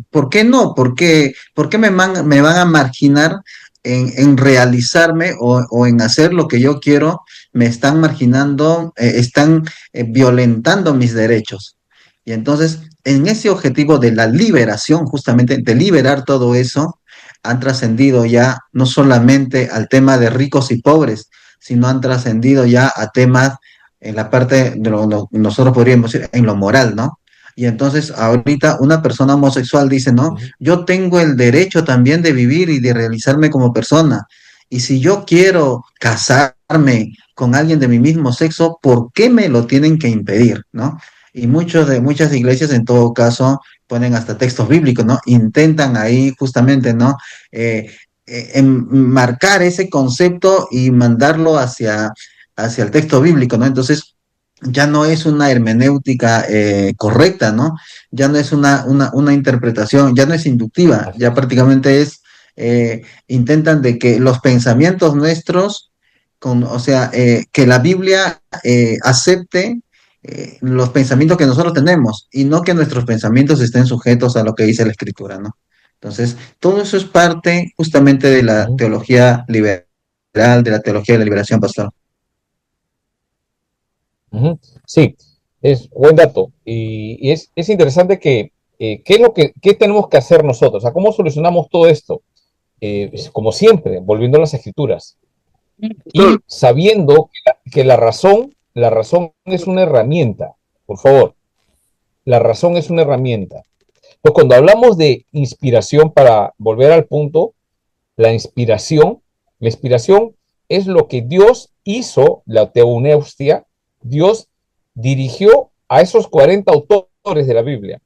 ¿por qué no? ¿Por qué me van a marginar en realizarme o en hacer lo que yo quiero? Me están marginando, están violentando mis derechos. Y entonces, en ese objetivo de la liberación, justamente de liberar todo eso, han trascendido ya no solamente al tema de ricos y pobres, sino han trascendido ya a temas en la parte de nosotros podríamos decir en lo moral, ¿no? Y entonces ahorita una persona homosexual dice, no,
Ujú,
yo tengo el derecho también de vivir y de realizarme como persona. Y si yo quiero casarme con alguien de mi mismo sexo, ¿por qué me lo tienen que impedir, no? Y muchas iglesias en todo caso ponen hasta textos bíblicos, ¿no? Intentan ahí justamente, ¿no? Marcar ese concepto y mandarlo hacia el texto bíblico, ¿no? Entonces, ya no es una hermenéutica correcta, ¿no? Ya no es una interpretación, ya no es inductiva,
así
ya
es.
prácticamente intentan de que los pensamientos nuestros, o sea, que la Biblia acepte los pensamientos que nosotros tenemos y no que nuestros pensamientos estén sujetos a lo que dice la Escritura, ¿no? Entonces, todo eso es parte justamente de la
Ujú,
teología liberal, de la teología de la liberación, pastor.
ujú. Sí, es buen dato. Y es interesante que, ¿qué es qué tenemos que hacer nosotros? O sea, ¿cómo solucionamos todo esto? Como siempre, volviendo a las escrituras
Pastor,
y sabiendo que la razón es una herramienta, por favor, la razón es una herramienta. Entonces, cuando hablamos de inspiración, para volver al punto, la inspiración es lo que Dios hizo, la teoneustia, Dios dirigió a esos 40 autores de la Biblia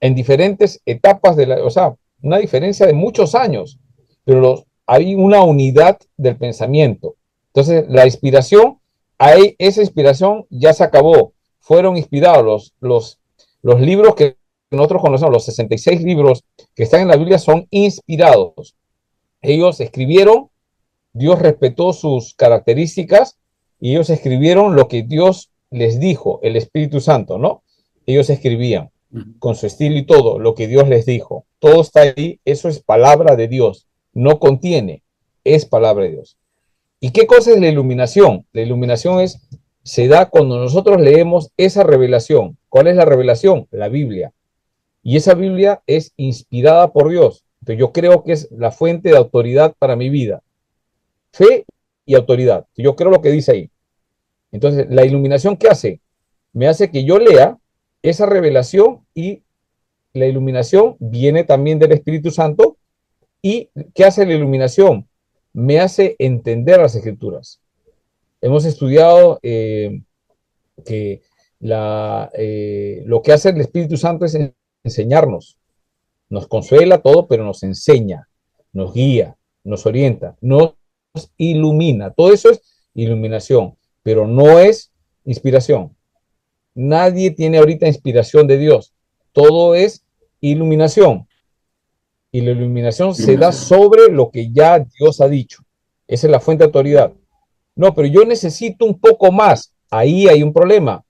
en diferentes etapas o sea, una diferencia de muchos años, pero hay una unidad del pensamiento. Entonces, la inspiración, esa inspiración ya se acabó. Fueron inspirados los libros que nosotros conocemos, los 66 libros que están en la Biblia son inspirados. Ellos escribieron, Dios respetó sus características y ellos escribieron lo que Dios les dijo, el Espíritu Santo, ¿no? Ellos escribían con su estilo y todo lo que Dios les dijo. Todo está ahí, eso es palabra de Dios, no contiene, es palabra de Dios. ¿Y qué cosa es la iluminación? La iluminación se da cuando nosotros leemos esa revelación. ¿Cuál es la revelación? La Biblia. Y esa Biblia es inspirada por Dios. Entonces yo creo que es la fuente de autoridad para mi vida. Fe y autoridad. Yo creo lo que dice ahí. Entonces, la iluminación, ¿qué hace? Me hace que yo lea esa revelación y la iluminación viene también del Espíritu Santo. ¿Y qué hace la iluminación? Me hace entender las escrituras. Hemos estudiado que lo que hace el Espíritu Santo es enseñarnos. Nos consuela todo, pero nos enseña, nos guía, nos orienta, nos ilumina. Todo eso es iluminación, pero no es inspiración. Nadie tiene ahorita inspiración de Dios. Todo es iluminación. Y la iluminación se da sobre lo que ya Dios ha dicho. Esa es la fuente de autoridad. No, pero yo necesito un poco más. Ahí hay un problema,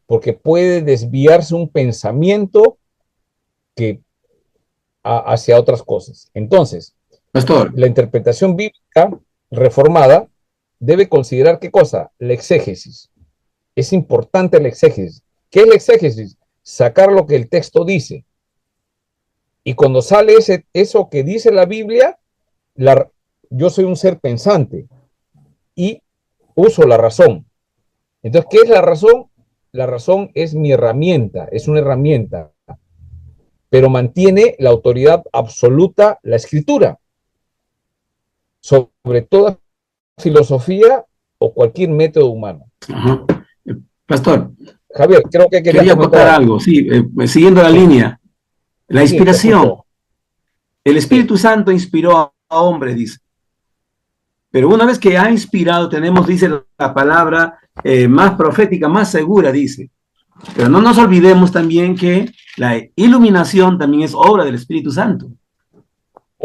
porque puede desviarse un pensamiento que hacia otras cosas. Entonces,
Pastor,
la interpretación bíblica reformada debe considerar qué cosa? La exégesis. Es importante la exégesis. ¿Qué es la exégesis? Sacar lo que el texto dice. Y cuando sale eso que dice la Biblia, yo soy un ser pensante y uso la razón. Entonces, ¿qué es la razón? La razón es mi herramienta, es una herramienta, pero mantiene la autoridad absoluta la escritura sobre toda filosofía o cualquier método humano.
ajá. Pastor,
Javier, creo que querías
quería
comentar
acotar
algo.
algo, sí, siguiendo la
Sí,
línea. La
sí, te
inspiración.
escucho.
El
Sí.
Espíritu Santo inspiró a hombres, dice. Pero una vez que ha inspirado, tenemos, dice la palabra más profética, más segura, dice. Pero no nos olvidemos también que la iluminación también es obra del Espíritu Santo,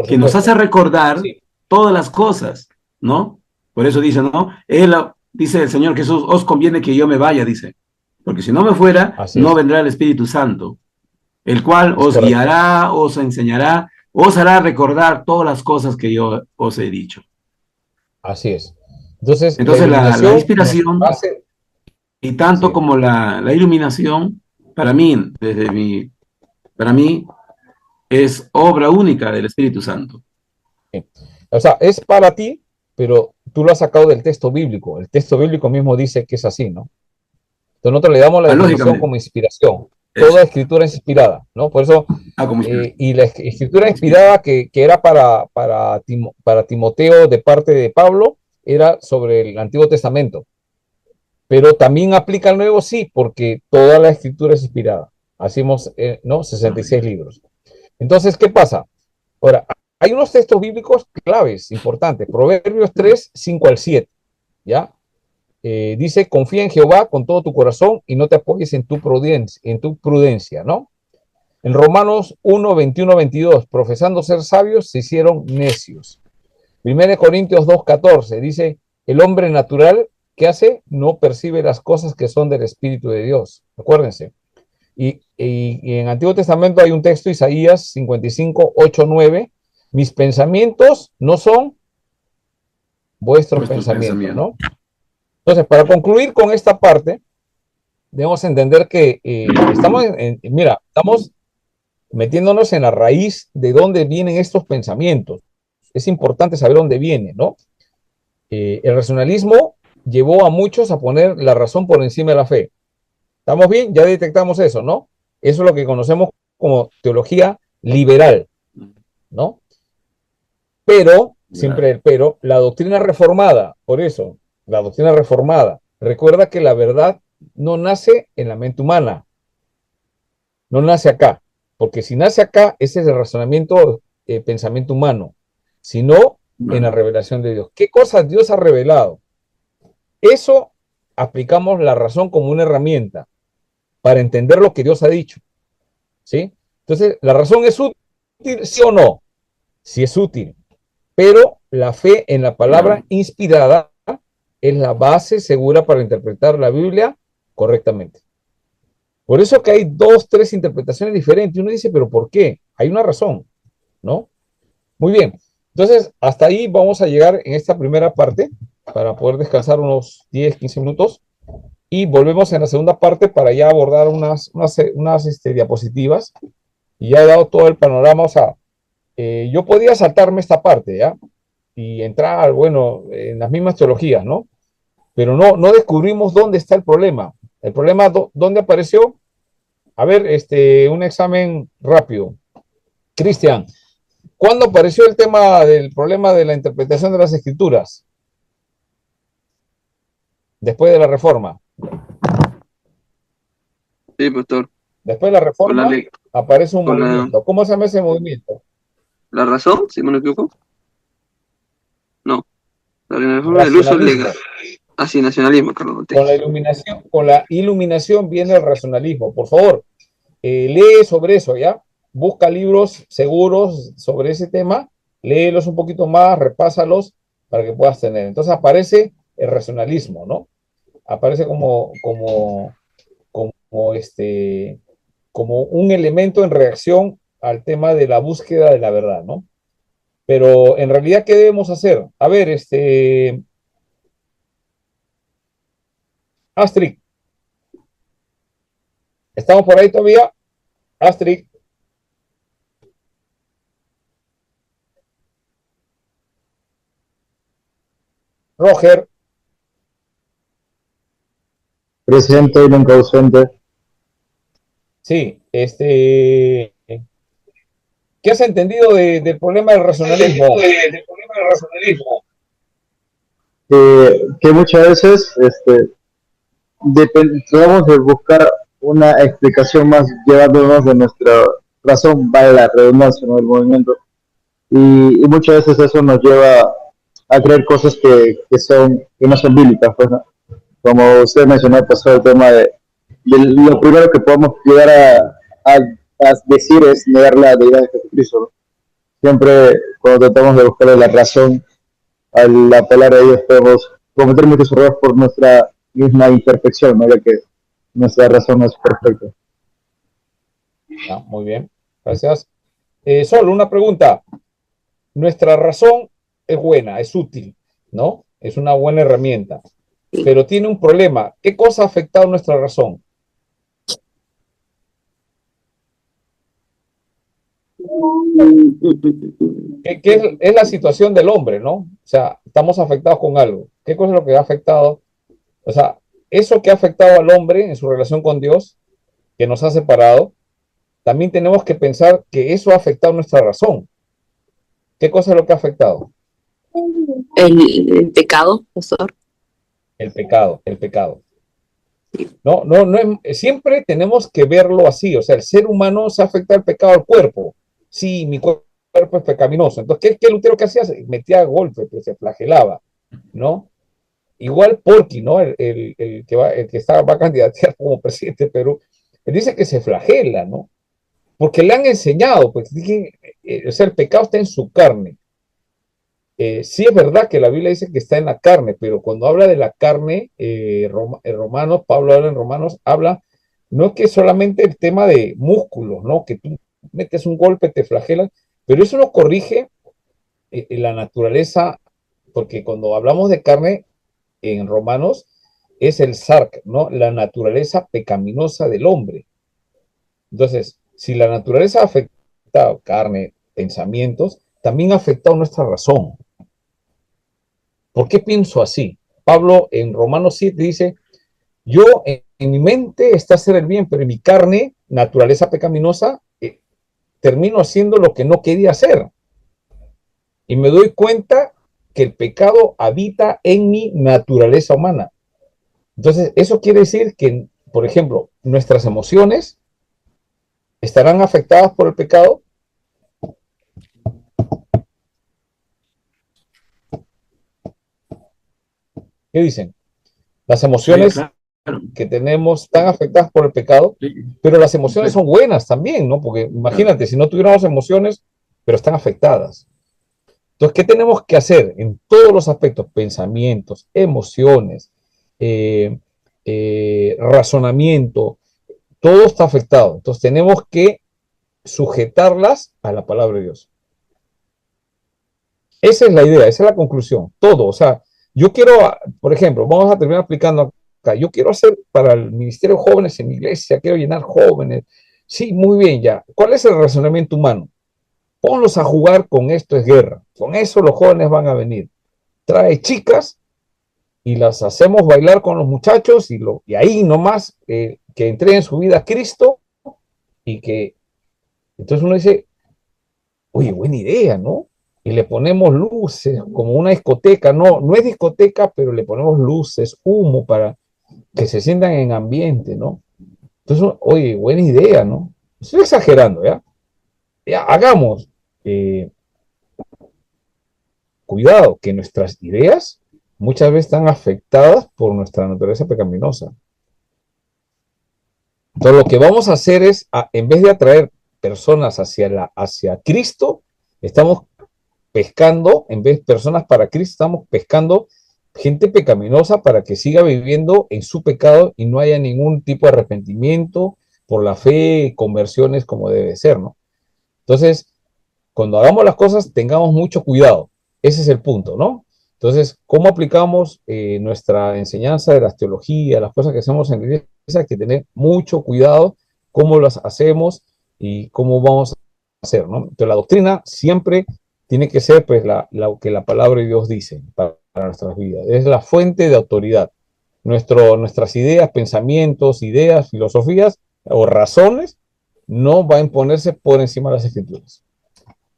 que nos hace recordar todas las cosas, ¿no? Por eso dice, ¿no? Dice el Señor Jesús, os conviene que yo me vaya, dice, porque si no me fuera, no vendrá el Espíritu Santo, el cual os guiará, os enseñará, os hará recordar todas las cosas que yo os he dicho.
Así es. Entonces
la inspiración y tanto como la iluminación, para mí, es obra única del Espíritu Santo.
O sea, es para ti, pero tú lo has sacado del texto bíblico. El texto bíblico mismo dice que es así, ¿no? Entonces nosotros le damos la definición como inspiración. Toda escritura es inspirada, ¿no? Por eso, y la escritura inspirada que era para Timoteo de parte de Pablo, era sobre el Antiguo Testamento. Pero también aplica al Nuevo, sí, porque toda la escritura es inspirada. Hacemos, ¿no? 66 libros. Entonces, ¿qué pasa? Ahora, hay unos textos bíblicos claves, importantes. Proverbios 3, 5 al 7, ¿ya? Dice, confía en Jehová con todo tu corazón y no te apoyes en tu prudencia, ¿no? En Romanos 1, 21, 22, profesando ser sabios, se hicieron necios. 1 Corintios 2, 14, dice, el hombre natural, ¿qué hace? No percibe las cosas que son del Espíritu de Dios. Acuérdense. Y en Antiguo Testamento hay un texto, Isaías 55, 8, 9, mis pensamientos no son vuestros pensamientos, ¿no? Entonces, para concluir con esta parte, debemos entender que estamos metiéndonos en la raíz de dónde vienen estos pensamientos. Es importante saber dónde viene, ¿no? El racionalismo llevó a muchos a poner la razón por encima de la fe. ¿Estamos bien? Ya detectamos eso, ¿no? Eso es lo que conocemos como teología liberal, ¿no? Pero, siempre el pero, la doctrina reformada, por eso, la doctrina reformada, recuerda que la verdad no nace en la mente humana, no nace acá, porque si nace acá, ese es el razonamiento, pensamiento humano, sino en la revelación de Dios. ¿Qué cosas Dios ha revelado? Eso aplicamos la razón como una herramienta para entender lo que Dios ha dicho, ¿sí? Entonces, ¿la razón es útil, sí o no? Sí es útil, pero la fe en la palabra inspirada es la base segura para interpretar la Biblia correctamente. Por eso que hay 2, 3 interpretaciones diferentes. Uno dice, ¿pero por qué? Hay una razón, ¿no? Muy bien. Entonces, hasta ahí vamos a llegar en esta primera parte para poder descansar unos 10, 15 minutos y volvemos en la segunda parte para ya abordar unas diapositivas y ya he dado todo el panorama. O sea, yo podía saltarme esta parte, ¿ya? Y entrar, bueno, en las mismas teologías, ¿no? Pero no descubrimos dónde está el problema. El problema, ¿dónde apareció? A ver, un examen rápido. Cristian, ¿cuándo apareció el tema del problema de la interpretación de las escrituras? Después de la reforma.
Sí, pastor.
Después de la reforma aparece un movimiento. ¿Cómo se llama ese movimiento?
¿La razón, si me equivoco? No. La reforma del uso legal. Así, nacionalismo, Carlos.
Con la iluminación viene el racionalismo. Por favor, lee sobre eso, ¿ya? Busca libros seguros sobre ese tema, léelos un poquito más, repásalos para que puedas tener. Entonces aparece el racionalismo, ¿no? Aparece como un elemento en reacción al tema de la búsqueda de la verdad, ¿no? Pero en realidad, ¿qué debemos hacer? A ver, Astrid, ¿estamos por ahí todavía? Astrid. Roger.
Presente y nunca ausente.
Sí, ¿qué has entendido del problema del racionalismo?
Que muchas veces tratamos de buscar una explicación más llevándonos de nuestra razón, vale la redundancia, ¿no? Del movimiento. Y muchas veces eso nos lleva a creer cosas que no son bíblicas, pues, ¿no? Como usted mencionó, pasó el tema de lo primero que podemos llegar a decir es negar la deidad de Jesucristo, ¿no? Siempre cuando tratamos de buscar la razón al apelar a ellos podemos cometer muchos errores por nuestra misma imperfección, ¿no? Ya que nuestra razón no es perfecta.
Muy bien, gracias. Solo una pregunta. Nuestra razón es buena, es útil, ¿no? Es una buena herramienta, pero tiene un problema. ¿Qué cosa ha afectado nuestra razón? ¿Qué es la situación del hombre, ¿no? O sea, estamos afectados con algo. ¿Qué cosa es lo que ha afectado? O sea, eso que ha afectado al hombre en su relación con Dios, que nos ha separado, también tenemos que pensar que eso ha afectado nuestra razón. ¿Qué cosa es lo que ha afectado?
El pecado, pastor.
El pecado, el pecado. No, siempre tenemos que verlo así. O sea, el ser humano se afecta el pecado al cuerpo. Sí, mi cuerpo es pecaminoso. Entonces, ¿qué Lutero que hacía? Metía golpes, pues, se flagelaba, ¿no? Igual Porky, ¿no? El que va a candidatear como presidente de Perú, él dice que se flagela, ¿no? Porque le han enseñado, pues, o sea, el pecado está en su carne. Sí es verdad que la Biblia dice que está en la carne, pero cuando habla de la carne, Romanos, Pablo habla en Romanos, no es que solamente el tema de músculos, ¿no? Que tú metes un golpe, te flagelas, pero eso no corrige la naturaleza, porque cuando hablamos de carne en Romanos, es el sarc, ¿no? La naturaleza pecaminosa del hombre. Entonces, si la naturaleza ha afectado carne, pensamientos, también ha afectado nuestra razón. ¿Por qué pienso así? Pablo en Romanos 7 dice, yo en mi mente está hacer el bien, pero en mi carne, naturaleza pecaminosa, termino haciendo lo que no quería hacer. Y me doy cuenta que el pecado habita en mi naturaleza humana. Entonces, eso quiere decir que, por ejemplo, nuestras emociones estarán afectadas por el pecado. ¿Qué dicen? Las emociones que tenemos están afectadas por el pecado, pero las emociones son buenas también, ¿no? Porque imagínate, si no tuviéramos emociones, pero están afectadas. Entonces, ¿qué tenemos que hacer en todos los aspectos? Pensamientos, emociones, razonamiento, todo está afectado. Entonces, tenemos que sujetarlas a la palabra de Dios. Esa es la idea, esa es la conclusión. Todo, o sea, yo quiero, por ejemplo, vamos a terminar aplicando acá. Yo quiero hacer para el Ministerio de Jóvenes en mi iglesia, quiero llenar jóvenes. Sí, muy bien, ya. ¿Cuál es el razonamiento humano? Ponlos a jugar, con esto es guerra. Con eso los jóvenes van a venir. Trae chicas y las hacemos bailar con los muchachos y ahí nomás que entreguen su vida a Cristo y que... Entonces uno dice, oye, buena idea, ¿no? Y le ponemos luces, como una discoteca, no es discoteca, pero le ponemos luces, humo para que se sientan en ambiente, ¿no? Entonces, oye, buena idea, ¿no? Estoy exagerando, ¿ya? Ya, hagamos. Cuidado, que nuestras ideas muchas veces están afectadas por nuestra naturaleza pecaminosa. Entonces, lo que vamos a hacer es, en vez de atraer personas hacia Cristo, estamos pescando, en vez de personas para Cristo, estamos pescando gente pecaminosa para que siga viviendo en su pecado y no haya ningún tipo de arrepentimiento por la fe, conversiones como debe ser, ¿no? Entonces, cuando hagamos las cosas, tengamos mucho cuidado. Ese es el punto, ¿no? Entonces, ¿cómo aplicamos nuestra enseñanza de las teologías, las cosas que hacemos en la iglesia? Hay que tener mucho cuidado cómo las hacemos y cómo vamos a hacer, ¿no? Entonces, la doctrina siempre tiene que ser pues lo que la palabra de Dios dice para nuestras vidas. Es la fuente de autoridad. Nuestras ideas, pensamientos, ideas, filosofías o razones no va a imponerse por encima de las escrituras.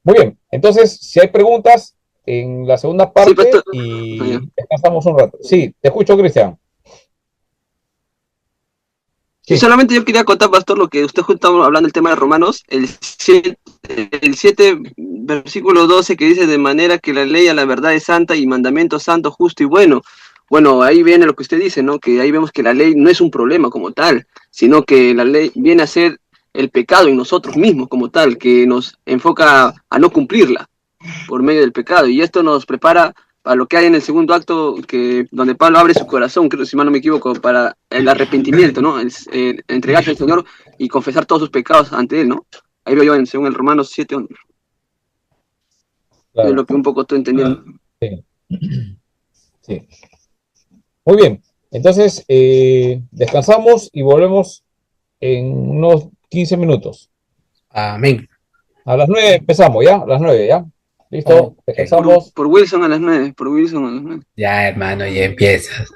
Muy bien, entonces si hay preguntas en la segunda parte y descansamos un rato. Sí, te escucho, Cristian.
Sí, solamente yo quería contar, pastor, lo que usted estaba hablando del tema de Romanos, el 7, versículo 12, que dice, de manera que la ley a la verdad es santa y mandamiento santo, justo y bueno. Bueno, ahí viene lo que usted dice, ¿no? Que ahí vemos que la ley no es un problema como tal, sino que la ley viene a ser el pecado en nosotros mismos como tal, que nos enfoca a no cumplirla por medio del pecado. Y esto nos prepara para lo que hay en el segundo acto, donde Pablo abre su corazón, creo, si mal no me equivoco, para el arrepentimiento, ¿no? Entregarse al Señor y confesar todos sus pecados ante Él, ¿no? Ahí lo yo según el Romanos 7,
Claro.
es lo que un poco estoy entendiendo.
Sí. Sí. Muy bien. Entonces, descansamos y volvemos en unos 15 minutos.
Amén.
A las 9 empezamos, ¿ya? A las 9, ¿ya? ¿Listo?
Ok.
Descansamos.
Por Wilson a las 9, por Wilson a las 9.
Ya, hermano, ya empiezas.